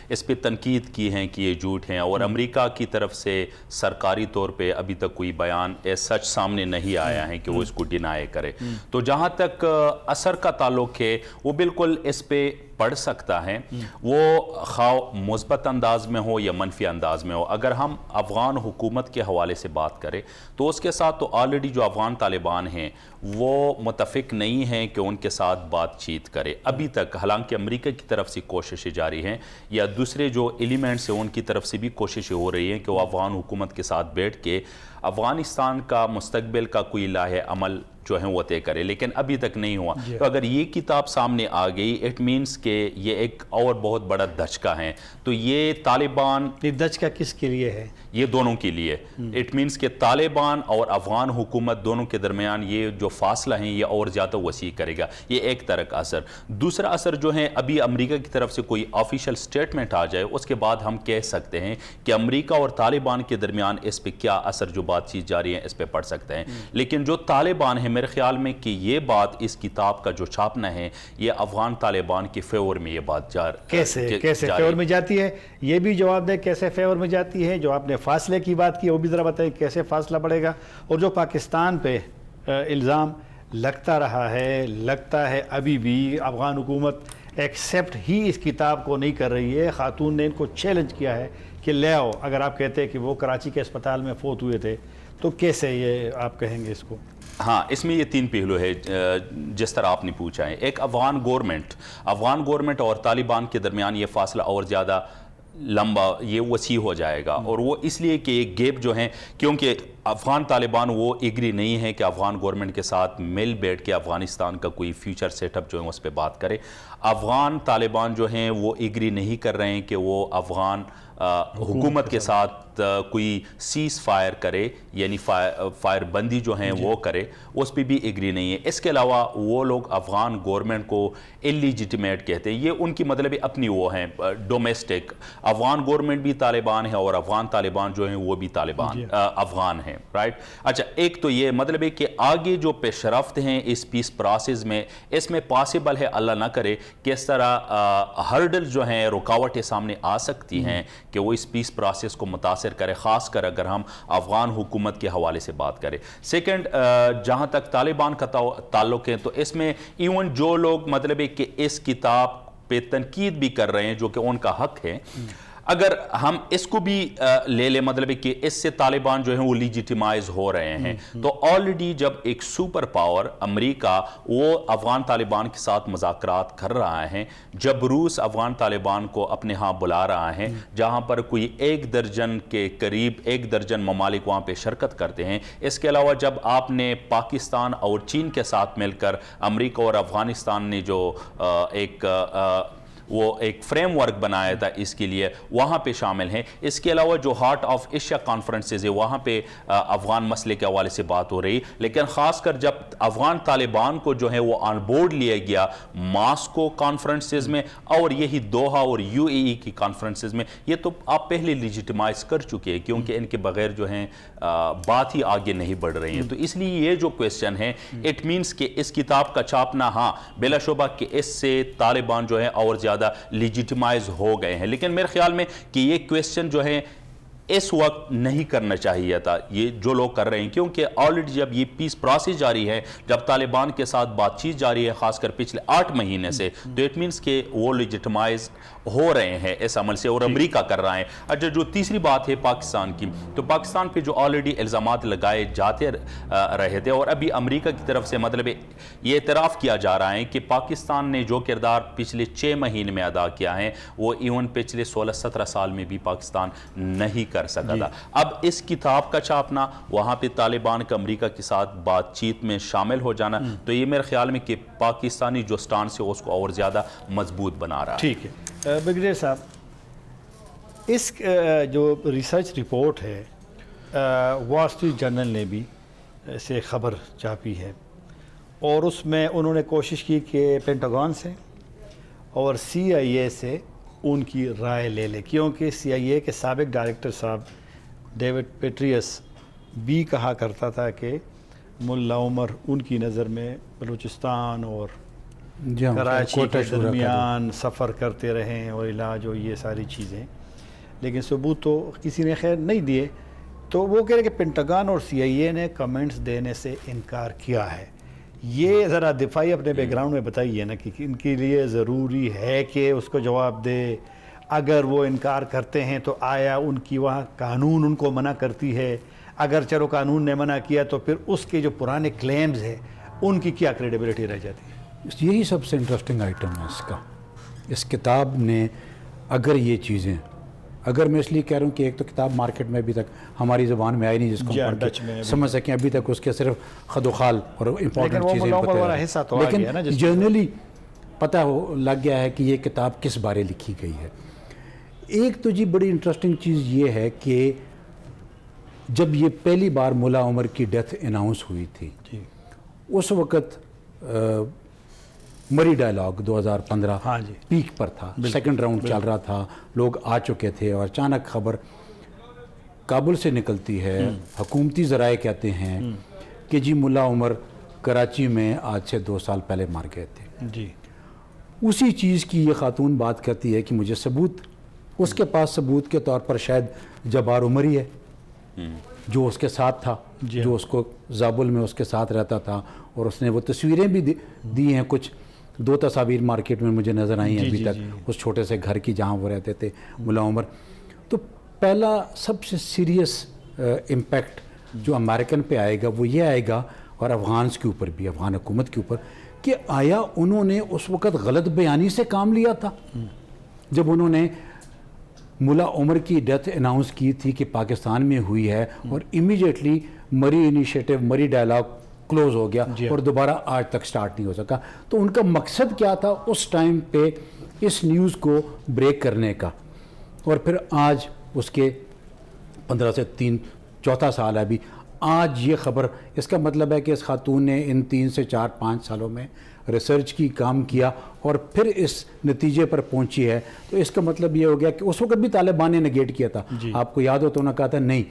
اس پہ تنقید کی ہیں کہ یہ جھوٹ ہیں, اور امریکہ کی طرف سے سرکاری طور پہ ابھی تک کوئی بیان سچ سامنے نہیں آیا ہے کہ وہ اس کو ڈینائی کرے. تو جہاں تک اثر کا تعلق ہے وہ بالکل اس پہ پڑھ سکتا ہے وہ خواہ مثبت انداز میں ہو یا منفی انداز میں ہو. اگر ہم افغان حکومت کے حوالے سے بات کریں تو اس کے ساتھ تو آلریڈی جو افغان طالبان ہیں وہ متفق نہیں ہیں کہ ان کے ساتھ بات چیت کرے ابھی تک. حالانکہ امریکہ کی طرف سے کوششیں جاری ہیں یا دوسرے جو ایلیمنٹس ہیں ان کی طرف سے بھی کوششیں ہو رہی ہیں کہ وہ افغان حکومت کے ساتھ بیٹھ کے افغانستان کا مستقبل کا کوئی لاہ عمل جو ہیں وہ طے کرے, لیکن ابھی تک نہیں ہوا. تو اگر یہ کتاب سامنے آ گئی اٹ مینس کہ یہ ایک اور بہت بڑا دھچکا ہے. تو یہ طالبان, یہ دھچکا کس کے لیے ہے؟ یہ دونوں کے لیے. اٹ مینس کہ طالبان اور افغان حکومت دونوں کے درمیان یہ جو فاصلہ ہیں یہ اور زیادہ وسیع کرے گا. یہ ایک طرح کا اثر. دوسرا اثر جو ہے ابھی امریکہ کی طرف سے کوئی آفیشیل سٹیٹمنٹ آ جائے اس کے بعد ہم کہہ سکتے ہیں کہ امریکہ اور طالبان کے درمیان اس پہ کیا اثر جو بات چیت جاری ہے اس پہ پڑ سکتے ہیں. لیکن جو طالبان ہیں میرے خیال میں کہ یہ بات اس کتاب کا جو چھاپنا ہے یہ افغان طالبان کے فیور میں یہ بات کیسے فیور میں جاتی ہے, یہ بھی جواب دیں کیسے فیور میں جاتی ہے. جو آپ نے فاصلے کی بات کی وہ بھی ذرا بتائیں کیسے فاصلہ پڑے گا. اور جو پاکستان پہ الزام لگتا ہے ابھی بھی افغان حکومت ایکسیپٹ ہی اس کتاب کو نہیں کر رہی ہے. خاتون نے ان کو چیلنج کیا ہے کہ لے آؤ. اگر آپ کہتے ہیں کہ وہ کراچی کے اسپتال میں فوت ہوئے تھے تو کیسے یہ آپ کہیں گے اس کو؟ ہاں, اس میں یہ تین پہلو ہے جس طرح آپ نے پوچھا ہے. ایک افغان گورنمنٹ اور طالبان کے درمیان یہ فاصلہ اور زیادہ لمبا یہ وسیع ہو جائے گا. اور وہ اس لیے کہ ایک گیپ جو ہیں کیونکہ افغان طالبان وہ ایگری نہیں ہے کہ افغان گورنمنٹ کے ساتھ مل بیٹھ کے افغانستان کا کوئی فیوچر سیٹ اپ جو ہے اس پہ بات کرے. افغان طالبان جو ہیں وہ ایگری نہیں کر رہے ہیں کہ وہ افغان حکومت کے ساتھ کوئی سیز فائر کرے, یعنی فائر بندی جو ہیں وہ کرے, اس پہ بھی ایگری نہیں ہے. اس کے علاوہ وہ لوگ افغان گورنمنٹ کو اللیجیٹمیٹ کہتے ہیں. یہ ان کی مطلب اپنی وہ ہیں ڈومیسٹک. افغان گورنمنٹ بھی طالبان ہے اور افغان طالبان جو ہیں وہ بھی طالبان افغان ہیں, رائٹ. اچھا, ایک تو یہ مطلب ہے کہ آگے جو پیش رفت ہیں اس پیس پروسیس میں اس میں پاسبل ہے اللہ نہ کرے کہ اس طرح ہرڈل جو ہیں رکاوٹیں سامنے آ سکتی ہیں کہ وہ اس پیس پروسیس کو متاثر کرے, خاص کر اگر ہم افغان حکومت کے حوالے سے بات کریں. سیکنڈ, جہاں تک طالبان کا تعلق ہے تو اس میں ایون جو لوگ مطلب ہے کہ اس کتاب پہ تنقید بھی کر رہے ہیں جو کہ ان کا حق ہے, اگر ہم اس کو بھی لے لیں مطلب ہے کہ اس سے طالبان جو ہیں وہ لیجیٹیمائز ہو رہے ہیں. تو آلریڈی جب ایک سپر پاور امریکہ وہ افغان طالبان کے ساتھ مذاکرات کر رہا ہے, جب روس افغان طالبان کو اپنے ہاں بلا رہا ہے جہاں پر کوئی 1 درجن کے قریب 1 درجن ممالک وہاں پہ شرکت کرتے ہیں. اس کے علاوہ جب آپ نے پاکستان اور چین کے ساتھ مل کر امریکہ اور افغانستان نے جو ایک فریم ورک بنایا تھا اس کے لیے وہاں پہ شامل ہیں. اس کے علاوہ جو ہارٹ آف ایشیا کانفرنسز ہے وہاں پہ افغان مسئلے کے حوالے سے بات ہو رہی, لیکن خاص کر جب افغان طالبان کو جو ہے وہ آن بورڈ لیا گیا ماسکو کانفرنسز میں اور یہی دوحہ اور UAE کی کانفرنسز میں, یہ تو آپ پہلے لیجیٹیمائز کر چکے ہیں کیونکہ ان کے بغیر جو ہیں بات ہی آگے نہیں بڑھ رہی ہیں. تو اس لیے یہ جو کویسچن ہے اٹ مینس کہ اس کتاب کا چھاپنا, ہاں بلا شبہ کہ اس سے طالبان جو ہے اور زیادہ لیجیٹیمائز ہو گئے ہیں, لیکن میرے خیال میں کہ یہ کویسچن جو ہے اس وقت نہیں کرنا چاہیے تھا یہ جو لوگ کر رہے ہیں, کیونکہ آلریڈی جب یہ پیس پروسیس جاری ہے, جب طالبان کے ساتھ بات چیت جاری ہے خاص کر پچھلے 8 مہینے سے, تو اٹ مینس کہ وہ لیجیٹیمائز ہو رہے ہیں اس عمل سے اور امریکہ کر رہا ہے. اچھا, جو تیسری بات ہے پاکستان کی, تو پاکستان پہ جو آلریڈی الزامات لگائے جاتے رہے تھے اور ابھی امریکہ کی طرف سے مطلب یہ اعتراف کیا جا رہا ہے کہ پاکستان نے جو کردار پچھلے 6 مہینے میں ادا کیا ہے وہ ایون پچھلے 16-17 سال میں بھی پاکستان نہیں کر سکا تھا. اب اس کتاب کا چھاپنا, وہاں پہ طالبان کا امریکہ کے ساتھ بات چیت میں شامل ہو جانا, تو یہ میرے خیال میں کہ پاکستانی جو سٹانس ہے اس کو اور زیادہ مضبوط بنا رہا ہے. ٹھیک ہے بریگیڈیئر صاحب, اس جو ریسرچ رپورٹ ہے وال اسٹریٹ جرنل نے بھی اسے خبر چھاپی ہے اور اس میں انہوں نے کوشش کی کہ پینٹاگون سے اور CIA سے ان کی رائے لے لے, کیونکہ CIA کے سابق ڈائریکٹر صاحب ڈیوڈ پیٹریس بھی کہا کرتا تھا کہ ملا عمر ان کی نظر میں بلوچستان اور کراچی کے درمیان سفر کرتے رہیں اور علاج اور یہ ساری چیزیں, لیکن ثبوت تو کسی نے خیر نہیں دیے. تو وہ کہہ رہے کہ پینٹاگون اور CIA نے کمنٹس دینے سے انکار کیا ہے. یہ ذرا دفاعی اپنے بیک گراؤنڈ میں بتائیے نا کہ ان کے لیے ضروری ہے کہ اس کو جواب دے. اگر وہ انکار کرتے ہیں تو آیا ان کی وہاں قانون ان کو منع کرتی ہے؟ اگر چلو قانون نے منع کیا تو پھر اس کے جو پرانے کلیمز ہیں ان کی کیا کریڈیبلٹی رہ جاتی ہے؟ یہی سب سے انٹرسٹنگ آئٹم ہے اس کا. اس کتاب نے اگر یہ چیزیں، اگر میں اس لیے کہہ رہا ہوں کہ ایک تو کتاب مارکیٹ میں ابھی تک ہماری زبان میں آئی نہیں جس کو ہم پڑھ کے سمجھ سکیں، ابھی تک اس کے صرف خد و خال اور امپورٹنٹ چیزیں بتائیں، لیکن جنرلی پتہ لگ گیا ہے کہ یہ کتاب کس بارے لکھی گئی ہے. ایک تو جی بڑی انٹرسٹنگ چیز یہ ہے کہ جب یہ پہلی بار ملا عمر کی ڈیتھ اناؤنس ہوئی تھی اس وقت مری ڈائلاگ 2015 پیک پر تھا، سیکنڈ راؤنڈ چل رہا تھا، لوگ آ چکے تھے، اور اچانک خبر کابل سے نکلتی ہے، حکومتی ذرائع کہتے ہیں کہ جی ملا عمر کراچی میں آج سے 2 سال پہلے مر گئے تھے. جی اسی چیز کی یہ خاتون بات کرتی ہے کہ مجھے ثبوت، اس کے پاس ثبوت کے طور پر شاید جبار عمری ہے جو اس کے ساتھ تھا، جو اس کو زابل میں اس کے ساتھ رہتا تھا، اور اس نے وہ تصویریں بھی دی ہیں، کچھ 2 تصاویر مارکیٹ میں مجھے نظر آئی ہیں ابھی تک اس چھوٹے سے گھر کی جہاں وہ رہتے تھے ملا عمر. تو پہلا سب سے سیریس امپیکٹ جو امریکن پہ آئے گا وہ یہ آئے گا، اور افغانس کے اوپر بھی، افغان حکومت کے اوپر، کہ آیا انہوں نے اس وقت غلط بیانی سے کام لیا تھا جب انہوں نے ملا عمر کی ڈیتھ اناؤنس کی تھی کہ پاکستان میں ہوئی ہے، اور امیجیٹلی مری انیشیٹو، مری ڈائلاگ کلوز ہو گیا اور دوبارہ آج تک سٹارٹ نہیں ہو سکا. تو ان کا مقصد کیا تھا اس ٹائم پہ اس نیوز کو بریک کرنے کا؟ اور پھر آج اس کے 15 سے 4 سال ہے ابھی، آج یہ خبر، اس کا مطلب ہے کہ اس خاتون نے ان 3 سے 4-5 سالوں میں ریسرچ کی، کام کیا، اور پھر اس نتیجے پر پہنچی ہے. تو اس کا مطلب یہ ہو گیا کہ اس وقت بھی طالبان نے نگیٹ کیا تھا. آپ کو یاد ہو تو انہوں نے کہا تھا نہیں،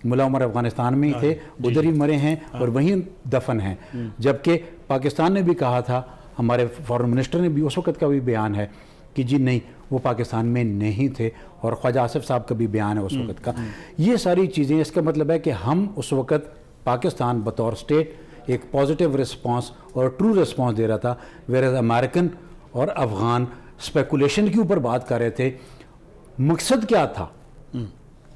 ملا عمر افغانستان میں ہی تھے، ادھر ہی مرے ہیں اور وہیں دفن ہیں. جبکہ پاکستان نے بھی کہا تھا، ہمارے فارن منسٹر نے بھی اس وقت کا بھی بیان ہے کہ جی نہیں، وہ پاکستان میں نہیں تھے، اور خواجہ آصف صاحب کا بھی بیان ہے اس وقت کا. یہ ساری چیزیں، اس کا مطلب ہے کہ ہم اس وقت پاکستان بطور اسٹیٹ ایک پازیٹیو رسپانس اور ٹرو رسپانس دے رہا تھا، ویئر امریکن اور افغان اسپیکولیشن کے اوپر بات کر رہے تھے. مقصد کیا تھا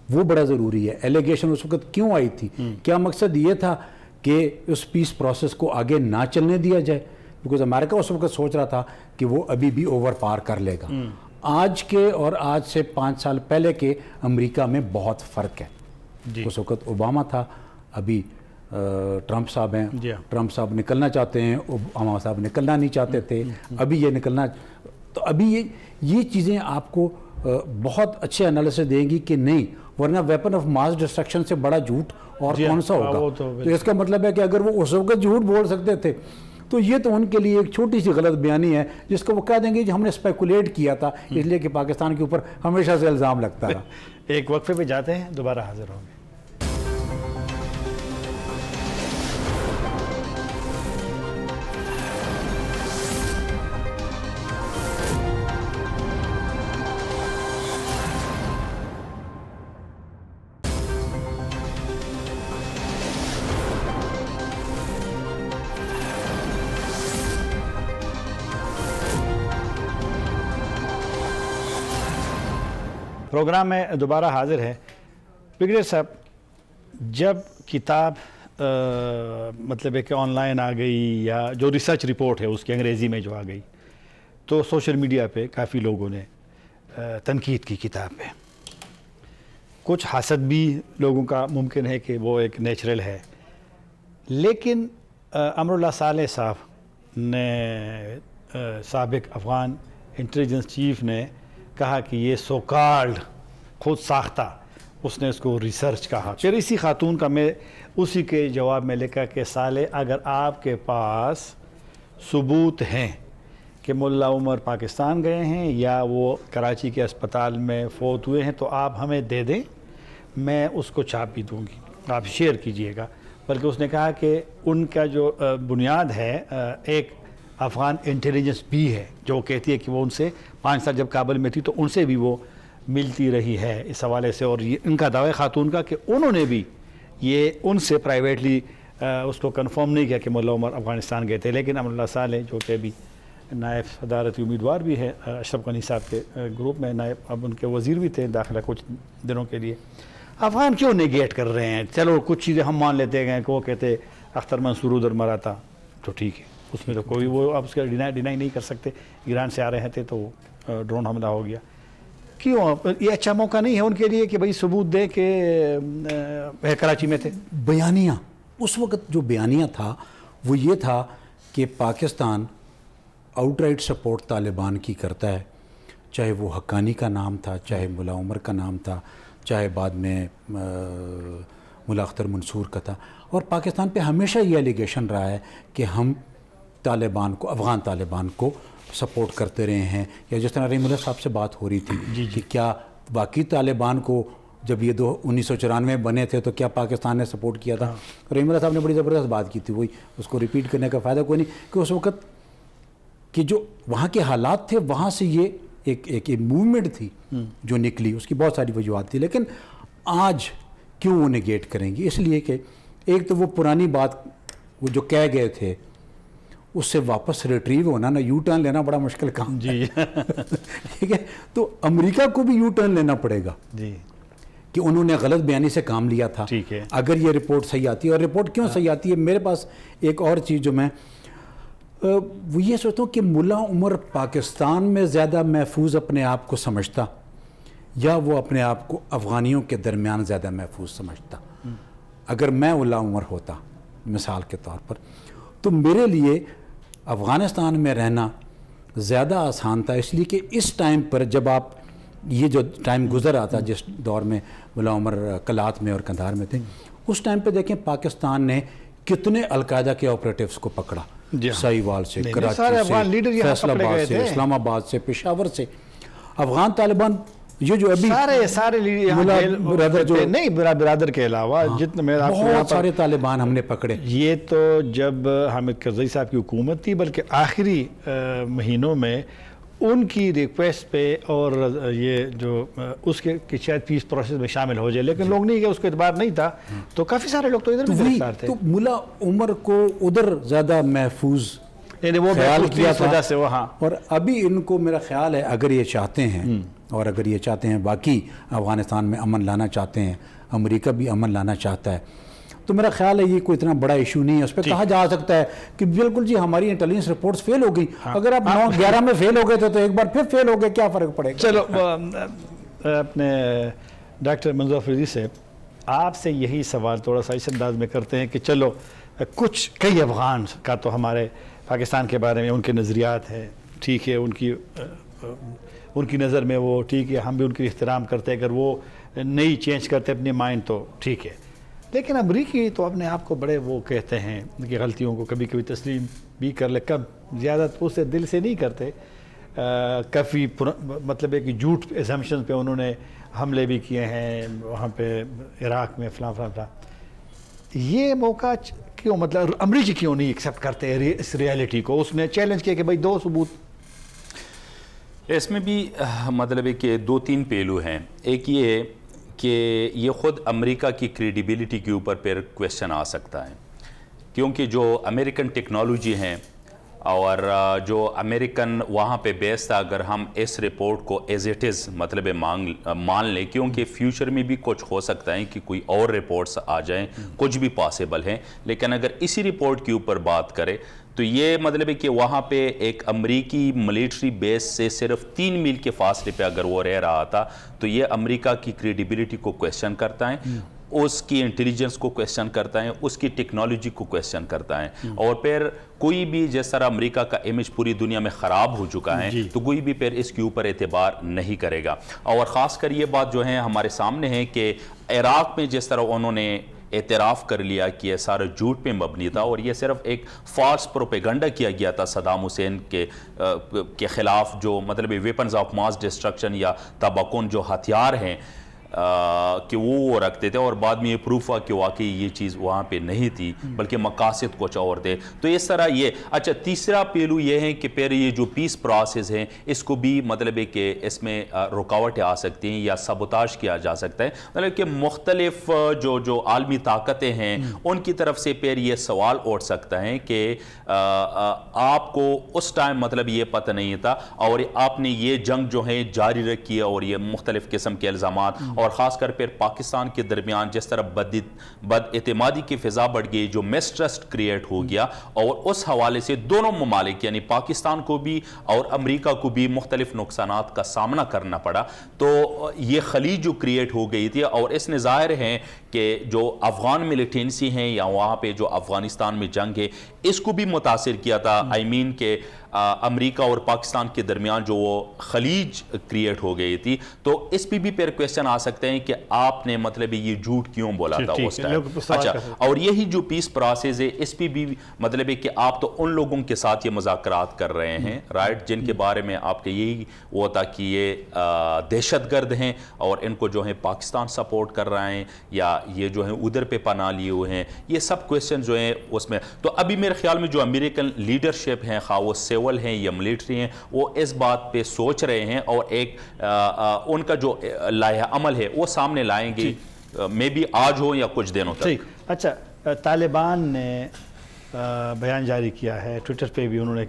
وہ بڑا ضروری ہے. ایلیگیشن اس وقت کیوں آئی تھی؟ کیا مقصد یہ تھا کہ اس پیس پروسیس کو آگے نہ چلنے دیا جائے؟ بیکاز امریکہ اس وقت سوچ رہا تھا کہ وہ ابھی بھی اوور پار کر لے گا. آج کے اور آج سے 5 سال پہلے کے امریکہ میں بہت فرق ہے. اس وقت اوباما تھا، ابھی ٹرمپ صاحب ہیں. ٹرمپ صاحب نکلنا چاہتے ہیں، اوباما صاحب نکلنا نہیں چاہتے تھے، ابھی یہ نکلنا. تو ابھی یہ چیزیں آپ کو بہت اچھے انالیسس دیں گی کہ نہیں، ورنہ ویپن آف ماس ڈسٹرکشن سے بڑا جھوٹ اور کون سا ہوگا. تو اس کا مطلب ہے کہ اگر وہ اس وقت جھوٹ بول سکتے تھے تو یہ تو ان کے لیے ایک چھوٹی سی غلط بیانی ہے جس کو وہ کہہ دیں گے کہ ہم نے اسپیکولیٹ کیا تھا، اس لیے کہ پاکستان کے اوپر ہمیشہ سے الزام لگتا رہا. ایک وقفے پہ جاتے ہیں، دوبارہ حاضر ہوں گے. پروگرام میں دوبارہ حاضر ہے. برگیڈیئر صاحب، جب کتاب مطلب ہے کہ آن لائن آ گئی، یا جو ریسرچ رپورٹ ہے اس کی انگریزی میں جو آ گئی، تو سوشل میڈیا پہ کافی لوگوں نے تنقید کی کتاب پہ. کچھ حسد بھی لوگوں کا ممکن ہے کہ وہ ایک نیچرل ہے، لیکن امراللہ صالح صاحب نے، سابق افغان انٹیلیجنس چیف نے کہا کہ یہ سو کالڈ خود ساختہ، اس نے اس کو ریسرچ کہا. پھر اسی خاتون کا میں اسی کے جواب میں لکھا کہ صالح، اگر آپ کے پاس ثبوت ہیں کہ ملا عمر پاکستان گئے ہیں یا وہ کراچی کے اسپتال میں فوت ہوئے ہیں، تو آپ ہمیں دے دیں، میں اس کو چھاپ بھی دوں گی، آپ شیئر کیجئے گا. بلکہ اس نے کہا کہ ان کا جو بنیاد ہے ایک افغان انٹیلیجنس بھی ہے جو کہتی ہے کہ وہ ان سے 5 سال جب کابل میں تھی تو ان سے بھی وہ ملتی رہی ہے اس حوالے سے. اور یہ ان کا دعوی خاتون کا کہ انہوں نے بھی یہ ان سے پرائیویٹلی اس کو کنفرم نہیں کیا کہ ملا عمر افغانستان گئے تھے، لیکن امراللہ صالح جو کہ ابھی نائب صدارتی امیدوار بھی ہے اشرف غنی صاحب کے گروپ میں، نائب اب ان کے وزیر بھی تھے داخلہ کچھ دنوں کے لیے. افغان کیوں نیگیٹ کر رہے ہیں؟ چلو کچھ چیزیں ہم مان لیتے ہیں کہ وہ کہتے اختر منصور ادھر مرا تھا تو ٹھیک ہے، اس میں تو کوئی وہ آپ اس کا ڈینائی نہیں کر سکتے. ایران سے آ رہے تھے تو ڈرون حملہ ہو گیا. کیوں یہ اچھا موقع نہیں ہے ان کے لیے کہ بھائی ثبوت دیں کہ کراچی میں تھے؟ بیانیہ اس وقت جو بیانیہ تھا وہ یہ تھا کہ Pakistan out right support Taliban کی کرتا ہے، چاہے وہ حقانی کا نام تھا، چاہے ملا عمر کا نام تھا، چاہے بعد میں ملا اختر منصور کا تھا. اور پاکستان پہ ہمیشہ یہ ایلیگیشن رہا ہے کہ ہم طالبان کو، افغان طالبان کو سپورٹ کرتے رہے ہیں. یا جس طرح رحیم اللہ صاحب سے بات ہو رہی تھی کہ کیا باقی طالبان کو جب یہ 1994 بنے تھے تو کیا پاکستان نے سپورٹ کیا تھا؟ رحیم اللہ صاحب نے بڑی زبردست بات کی تھی، وہی اس کو ریپیٹ کرنے کا فائدہ کوئی نہیں کہ اس وقت کہ جو وہاں کے حالات تھے وہاں سے یہ ایک موومنٹ تھی جو نکلی، اس کی بہت ساری وجوہات تھی. لیکن آج کیوں وہ نگیٹ کریں گے؟ اس لیے کہ ایک تو وہ پرانی بات وہ جو کہہ گئے تھے اس سے واپس ریٹریو ہونا، نا یو ٹرن لینا بڑا مشکل کام جی ٹھیک ہے. تو امریکہ کو بھی یو ٹرن لینا پڑے گا جی کہ انہوں نے غلط بیانی سے کام لیا تھا. ٹھیک ہے. اگر یہ رپورٹ صحیح آتی ہے، اور رپورٹ کیوں صحیح آتی ہے، میرے پاس ایک اور چیز جو میں وہ یہ سوچتا ہوں کہ ملا عمر پاکستان میں زیادہ محفوظ اپنے آپ کو سمجھتا یا وہ اپنے آپ کو افغانیوں کے درمیان زیادہ محفوظ سمجھتا. اگر میں ملا عمر ہوتا مثال کے طور پر تو میرے لیے افغانستان میں رہنا زیادہ آسان تھا، اس لیے کہ اس ٹائم پر جب آپ یہ جو ٹائم گزر آتا جس دور میں ملا عمر کلات میں اور قندھار میں تھے، اس ٹائم پہ دیکھیں پاکستان نے کتنے القاعدہ کے آپریٹیوز کو پکڑا، سائیوال سے، کراچی سے، فیصل آباد سے، اسلام آباد سے، پشاور سے. افغان طالبان یہ جو ابھی سارے نہیں برادر کے علاوہ جتنے میں بہت سارے طالبان ہم نے پکڑے. یہ تو جب حامد کرزئی صاحب کی حکومت تھی، بلکہ آخری مہینوں میں ان کی ریکویسٹ پہ اور یہ جو اس کے کہ شاید پیس پروسیس میں شامل ہو جائے، لیکن لوگ نہیں گئے، اس کو اعتبار نہیں تھا. تو کافی سارے لوگ تو ادھر بھی گرفتار تھے. تو ملا عمر کو ادھر زیادہ محفوظ وہ خیال کیا تھا سے وہاں. اور ابھی ان کو میرا خیال ہے اگر یہ چاہتے ہیں اور اگر یہ چاہتے ہیں باقی افغانستان میں امن لانا چاہتے ہیں، امریکہ بھی امن لانا چاہتا ہے، تو میرا خیال ہے یہ کوئی اتنا بڑا ایشو نہیں ہے. اس پہ کہا جا سکتا ہے کہ بالکل جی ہماری انٹیلیجنس رپورٹس فیل ہو گئی، اگر آپ 9-11 میں فیل ہو گئے تھے تو ایک بار پھر فیل ہو گئے، کیا فرق پڑے گا؟ چلو اپنے ڈاکٹر منظور افریدی سے آپ سے یہی سوال تھوڑا سا اس انداز میں کرتے ہیں کہ چلو کئی افغان کا تو ہمارے پاکستان کے بارے میں ان کے نظریات ہیں، ٹھیک ہے، ان کی نظر میں وہ ٹھیک ہے، ہم بھی ان کی احترام کرتے ہیں، اگر وہ نہیں چینج کرتے اپنی مائنڈ تو ٹھیک ہے. لیکن امریکی تو اپنے آپ کو بڑے وہ کہتے ہیں کہ غلطیوں کو کبھی کبھی تسلیم بھی کر لے، کب زیادہ اسے دل سے نہیں کرتے. کافی مطلب ہے کہ جھوٹ ایزمپشن پہ انہوں نے حملے بھی کیے ہیں وہاں پہ عراق میں فلاں. یہ موقع کیوں مطلب امریکی کیوں نہیں ایکسیپٹ کرتے اس ریالٹی کو؟ اس نے چیلنج کیا کہ بھائی دو ثبوت. اس میں بھی مطلب ہے کہ 2-3 پہلو ہیں. ایک یہ کہ یہ خود امریکہ کی کریڈیبلٹی کے اوپر پھر کویسچن آ سکتا ہے، کیونکہ جو امریکن ٹیکنالوجی ہیں اور جو امریکن وہاں پہ بیس تھا، اگر ہم اس رپورٹ کو ایز اٹ از مطلب مان لیں، کیونکہ فیوچر میں بھی کچھ ہو سکتا ہے کہ کوئی اور رپورٹس آ جائیں، کچھ بھی پاسبل ہیں، لیکن اگر اسی رپورٹ کے اوپر بات کریں تو یہ مطلب ہے کہ وہاں پہ ایک امریکی ملیٹری بیس سے صرف 3 میل کے فاصلے پہ اگر وہ رہ رہا تھا تو یہ امریکہ کی کریڈیبلٹی کو کویسچن کرتا ہے، اس کی انٹیلیجنس کو کویسچن کرتا ہے، اس کی ٹیکنالوجی کو کویسچن کرتا ہے. اور پھر کوئی بھی جس طرح امریکہ کا امیج پوری دنیا میں خراب ہو چکا ہے تو کوئی بھی پھر اس کے اوپر اعتبار نہیں کرے گا. اور خاص کر یہ بات جو ہے ہمارے سامنے ہے کہ عراق میں جس طرح انہوں نے اعتراف کر لیا کہ یہ سارا جھوٹ پہ مبنی تھا اور یہ صرف ایک فالس پروپیگنڈا کیا گیا تھا صدام حسین کے خلاف، جو مطلب ویپنز آف ماس ڈسٹرکشن یا تباہ کن جو ہتھیار ہیں کہ وہ رکھتے تھے اور بعد میں یہ پروف ہوا کہ واقعی یہ چیز وہاں پہ نہیں تھی بلکہ مقاصد کچھ اور تھے. تو اس طرح یہ اچھا تیسرا پہلو یہ ہے کہ پھر یہ جو پیس پروسیس ہے اس کو بھی مطلب ہے کہ اس میں رکاوٹیں آ سکتی ہیں یا سبوتاج کیا جا سکتا ہے. مطلب کہ مختلف جو عالمی طاقتیں ہیں ان کی طرف سے پھر یہ سوال اٹھ سکتا ہے کہ آپ کو اس ٹائم مطلب یہ پتہ نہیں تھا اور آپ نے یہ جنگ جو ہے جاری رکھی اور یہ مختلف قسم کے الزامات اور خاص کر پھر پاکستان کے درمیان جس طرح بد اعتمادی کی فضا بڑھ گئی, جو مسٹرسٹ کریٹ ہو گیا, اور اس حوالے سے دونوں ممالک یعنی پاکستان کو بھی اور امریکہ کو بھی مختلف نقصانات کا سامنا کرنا پڑا. تو یہ خلیج جو کریٹ ہو گئی تھی اور اس نے ظاہر ہے کہ جو افغان ملیٹنسی ہیں یا وہاں پہ جو افغانستان میں جنگ ہے اس کو بھی متاثر کیا تھا. آئی مین کہ امریکہ اور پاکستان کے درمیان جو وہ خلیج کریٹ ہو گئی تھی, تو اس پہ بھی پھر کویسچن آ سکتے ہیں کہ آپ نے مطلب یہ جھوٹ کیوں بولا تھا اس ٹائم. اچھا, اور یہی جو پیس پروسیس ہے اس پہ بھی مطلب ہے کہ آپ تو ان لوگوں کے ساتھ یہ مذاکرات کر رہے ہیں رائٹ, جن کے بارے میں آپ کا یہی وہ تھا کہ یہ دہشت گرد ہیں اور ان کو جو ہے پاکستان سپورٹ کر رہے ہیں یا یہ جو ہیں ادھر پہ پناہ لیے ہوئے ہیں. یہ سب کویسچن جو ہیں اس میں تو ابھی میرے خیال میں جو امریکن لیڈرشپ ہیں خواہ وہ سیول ہیں یا ملٹری ہیں وہ اس بات پہ سوچ رہے ہیں اور ایک ان کا جو لائحہ عمل ہے وہ سامنے لائیں گے, میں بھی آج ہو یا کچھ دنوں تک. اچھا, طالبان نے بیان جاری کیا ہے ٹویٹر پہ بھی انہوں نے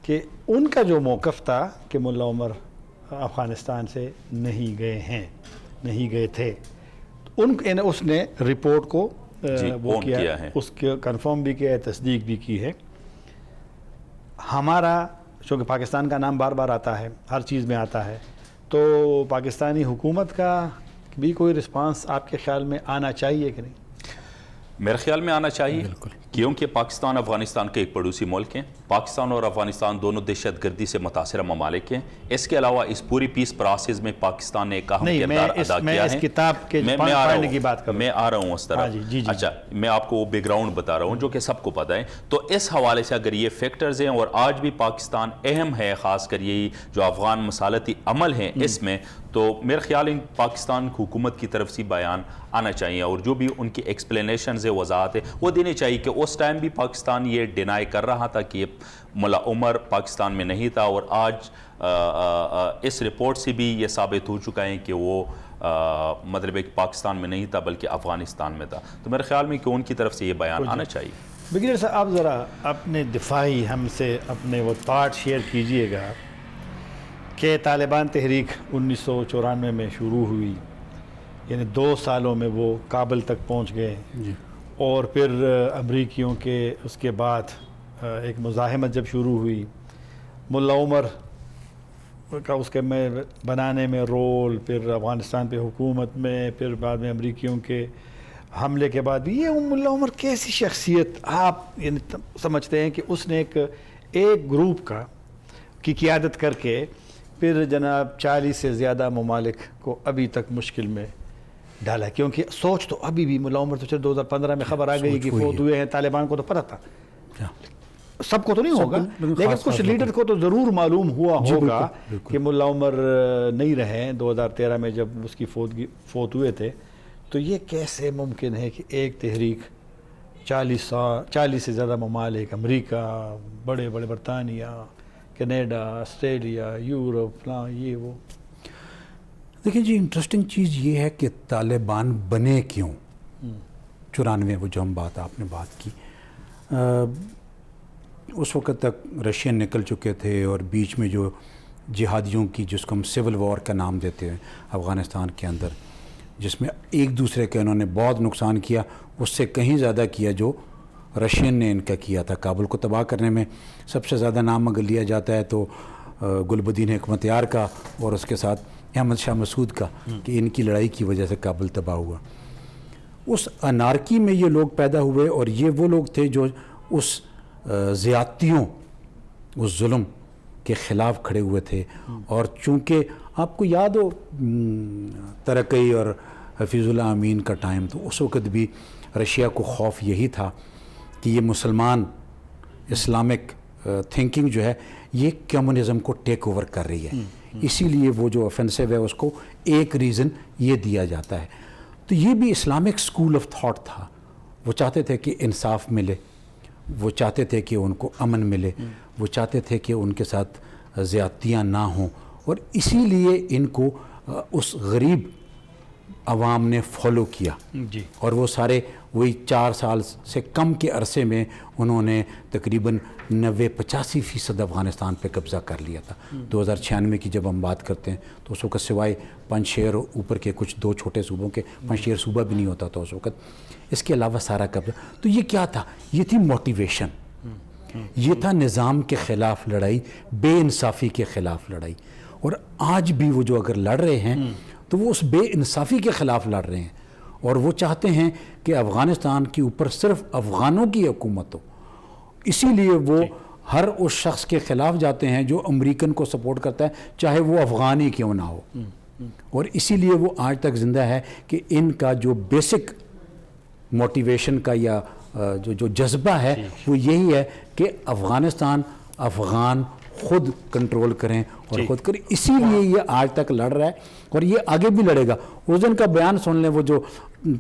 کہ ان کا جو موقف تھا کہ ملا عمر افغانستان سے نہیں گئے تھے, اس نے رپورٹ کو وہ کیا ہے, اس کے کنفرم بھی کیا ہے, تصدیق بھی کی ہے. ہمارا چونکہ پاکستان کا نام بار بار آتا ہے, ہر چیز میں آتا ہے, تو پاکستانی حکومت کا بھی کوئی رسپانس آپ کے خیال میں آنا چاہیے کہ نہیں؟ میرے خیال میں آنا چاہیے, کیونکہ پاکستان افغانستان کے ایک پڑوسی ملک ہیں. پاکستان اور افغانستان دونوں دہشت گردی سے متاثرہ ممالک ہیں. اس کے علاوہ اس پوری پیس پروسیس میں پاکستان نے ایک اہم کردار ادا کیا ہے. اس کتاب کے پڑھنے کی بات کر رہا ہوں, میں آ رہا ہوں اس طرح. اچھا, میں آپ کو وہ بیک گراؤنڈ بتا رہا ہوں جو کہ سب کو پتہ ہے. تو اس حوالے سے اگر یہ فیکٹرز ہیں اور آج بھی پاکستان اہم ہے, خاص کر یہی جو افغان مصالحتی عمل ہیں اس میں, تو میرے خیال ہے پاکستان حکومت کی طرف سے بیان آنا چاہیے اور جو بھی ان کی ایکسپلینیشنز ہے, وضاحت ہے, وہ دینی چاہیے کہ اس ٹائم بھی پاکستان یہ ڈینائی کر رہا تھا کہ ملا عمر پاکستان میں نہیں تھا, اور آج اس رپورٹ سے بھی یہ ثابت ہو چکا ہے کہ وہ مطلب ایک پاکستان میں نہیں تھا بلکہ افغانستان میں تھا. تو میرے خیال میں کہ ان کی طرف سے یہ بیان آنا چاہیے. بریگیڈیئر صاحب, آپ ذرا اپنے دفاعی ہم سے اپنے وہ تھاٹ شیئر کیجئے گا کہ طالبان تحریک 1994 میں شروع ہوئی, یعنی 2 سالوں میں وہ کابل تک پہنچ گئے, اور پھر امریکیوں کے اس کے بعد ایک مزاحمت جب شروع ہوئی, ملا عمر کا اس کے میں بنانے میں رول, پھر افغانستان پہ حکومت میں, پھر بعد میں امریکیوں کے حملے کے بعد بھی, یہ ملا عمر کیسی شخصیت آپ سمجھتے ہیں کہ اس نے ایک گروپ کی قیادت کر کے پھر جناب 40 سے زیادہ ممالک کو ابھی تک مشکل میں ڈالا؟ کیونکہ سوچ تو ابھی بھی ملا عمر تو 2015 میں خبر آ گئی کہ فوت ہوئے ہیں, طالبان کو تو پتہ تھا, سب کو تو نہیں ہوگا لیکن کچھ لیڈر کو تو ضرور معلوم ہوا ہوگا کہ ملا عمر نہیں رہے 2013 میں جب اس کی فوت ہوئے تھے. تو یہ کیسے ممکن ہے کہ ایک تحریک 40 سے زیادہ ممالک, امریکہ, بڑے برطانیہ, کینیڈا, آسٹریلیا, یورپ, یہ وہ. دیکھیں جی, انٹرسٹنگ چیز یہ ہے کہ طالبان بنے کیوں 94 وہ جو ہم آپ نے بات کی, اس وقت تک رشین نکل چکے تھے اور بیچ میں جو جہادیوں کی, جس کو ہم سول وار کا نام دیتے ہیں افغانستان کے اندر, جس میں ایک دوسرے کے انہوں نے بہت نقصان کیا, اس سے کہیں زیادہ کیا جو رشین نے ان کا کیا تھا. کابل کو تباہ کرنے میں سب سے زیادہ نام اگر لیا جاتا ہے تو گلبدین حکمتیار کا اور اس کے ساتھ احمد شاہ مسعود کا, کہ ان کی لڑائی کی وجہ سے کابل تباہ ہوا. اس انارکی میں یہ لوگ پیدا ہوئے اور یہ وہ لوگ تھے جو اس زیادتیوں, اس ظلم کے خلاف کھڑے ہوئے تھے. اور چونکہ آپ کو یاد ہو ترقی اور حفیظ اللہ امین کا ٹائم, تو اس وقت بھی رشیا کو خوف یہی تھا کہ یہ مسلمان اسلامک تھنکنگ جو ہے یہ کمیونزم کو ٹیک اوور کر رہی ہے, اسی لیے وہ جو آفینسو ہے اس کو ایک ریزن یہ دیا جاتا ہے. تو یہ بھی اسلامک اسکول آف تھاٹ تھا. وہ چاہتے تھے کہ انصاف ملے, وہ چاہتے تھے کہ ان کو امن ملے, وہ چاہتے تھے کہ ان کے ساتھ زیادتیاں نہ ہوں, اور اسی لیے ان کو اس غریب عوام نے فالو کیا. جی. اور وہ سارے وہی 4 سال سے کم کے عرصے میں انہوں نے تقریباً 90-85% افغانستان پہ قبضہ کر لیا تھا. 2096 کی جب ہم بات کرتے ہیں تو اس وقت سوائے پنجشیر اوپر کے کچھ 2 چھوٹے صوبوں کے, پنجشیر صوبہ بھی نہیں ہوتا تھا اس وقت, اس کے علاوہ سارا قبضہ. تو یہ کیا تھا؟ یہ تھی موٹیویشن, یہ تھا نظام کے خلاف لڑائی, بے انصافی کے خلاف لڑائی. اور آج بھی وہ جو اگر لڑ رہے ہیں تو وہ اس بے انصافی کے خلاف لڑ رہے ہیں, اور وہ چاہتے ہیں کہ افغانستان کے اوپر صرف افغانوں کی حکومت ہو. اسی لیے وہ ہر اس شخص کے خلاف جاتے ہیں جو امریکن کو سپورٹ کرتا ہے, چاہے وہ افغان ہی کیوں نہ ہو. اور اسی لیے وہ آج تک زندہ ہے کہ ان کا جو بیسک موٹیویشن کا یا جو جذبہ ہے وہ یہی ہے کہ افغانستان افغان خود کنٹرول کریں اور خود کریں. اسی لیے یہ آج تک لڑ رہا ہے اور یہ آگے بھی لڑے گا. اس دن کا بیان سن لیں, وہ جو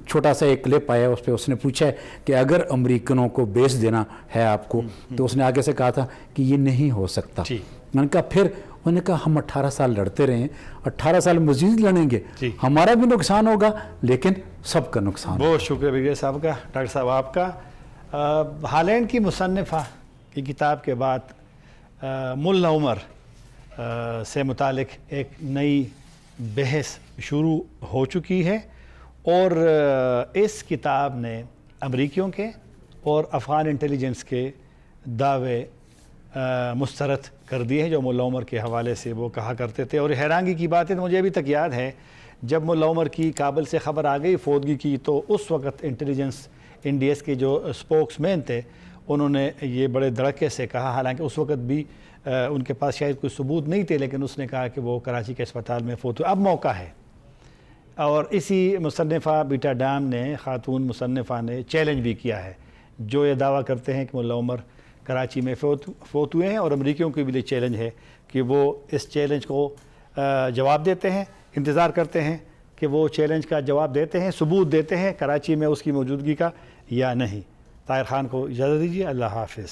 چھوٹا سا ایک کلپ آیا اس پہ اس نے پوچھا ہے کہ اگر امریکنوں کو بیس دینا ہے آپ کو, تو اس نے آگے سے کہا تھا کہ یہ نہیں ہو سکتا. میں نے کہا پھر, انہوں نے کہا ہم 18 سال لڑتے رہے ہیں, 18 سال مزید لڑیں گے, ہمارا بھی نقصان ہوگا لیکن سب کا نقصان. بہت شکریہ بریگیڈیئر صاحب کا, ڈاکٹر صاحب آپ کا. ہالینڈ کی مصنفہ کی کتاب کے بعد ملا عمر سے متعلق ایک نئی بحث شروع ہو چکی ہے, اور اس کتاب نے امریکیوں کے اور افغان انٹیلیجنس کے دعوے مسترد کر دیے ہیں جو ملا عمر کے حوالے سے وہ کہا کرتے تھے. اور حیرانگی کی بات ہے, مجھے ابھی تک یاد ہے جب ملا عمر کی کابل سے خبر آ گئی فوتگی کی, تو اس وقت انٹیلیجنس NDS کے جو اسپوکس مین تھے انہوں نے یہ بڑے دڑکے سے کہا, حالانکہ اس وقت بھی ان کے پاس شاید کوئی ثبوت نہیں تھے, لیکن اس نے کہا کہ وہ کراچی کے اسپتال میں فوت ہوئے. اب موقع ہے. اور اسی مصنفہ بیٹا ڈام نے, خاتون مصنفہ نے چیلنج بھی کیا ہے, جو یہ دعویٰ کرتے ہیں کہ ملا عمر کراچی میں فوت ہوئے ہیں, اور امریکیوں کے بھی لیے چیلنج ہے کہ وہ اس چیلنج کو جواب دیتے ہیں. انتظار کرتے ہیں کہ وہ چیلنج کا جواب دیتے ہیں, ثبوت دیتے ہیں کراچی میں اس کی موجودگی کا یا نہیں. طاہر خان کو اجازت دیجیے. اللہ حافظ.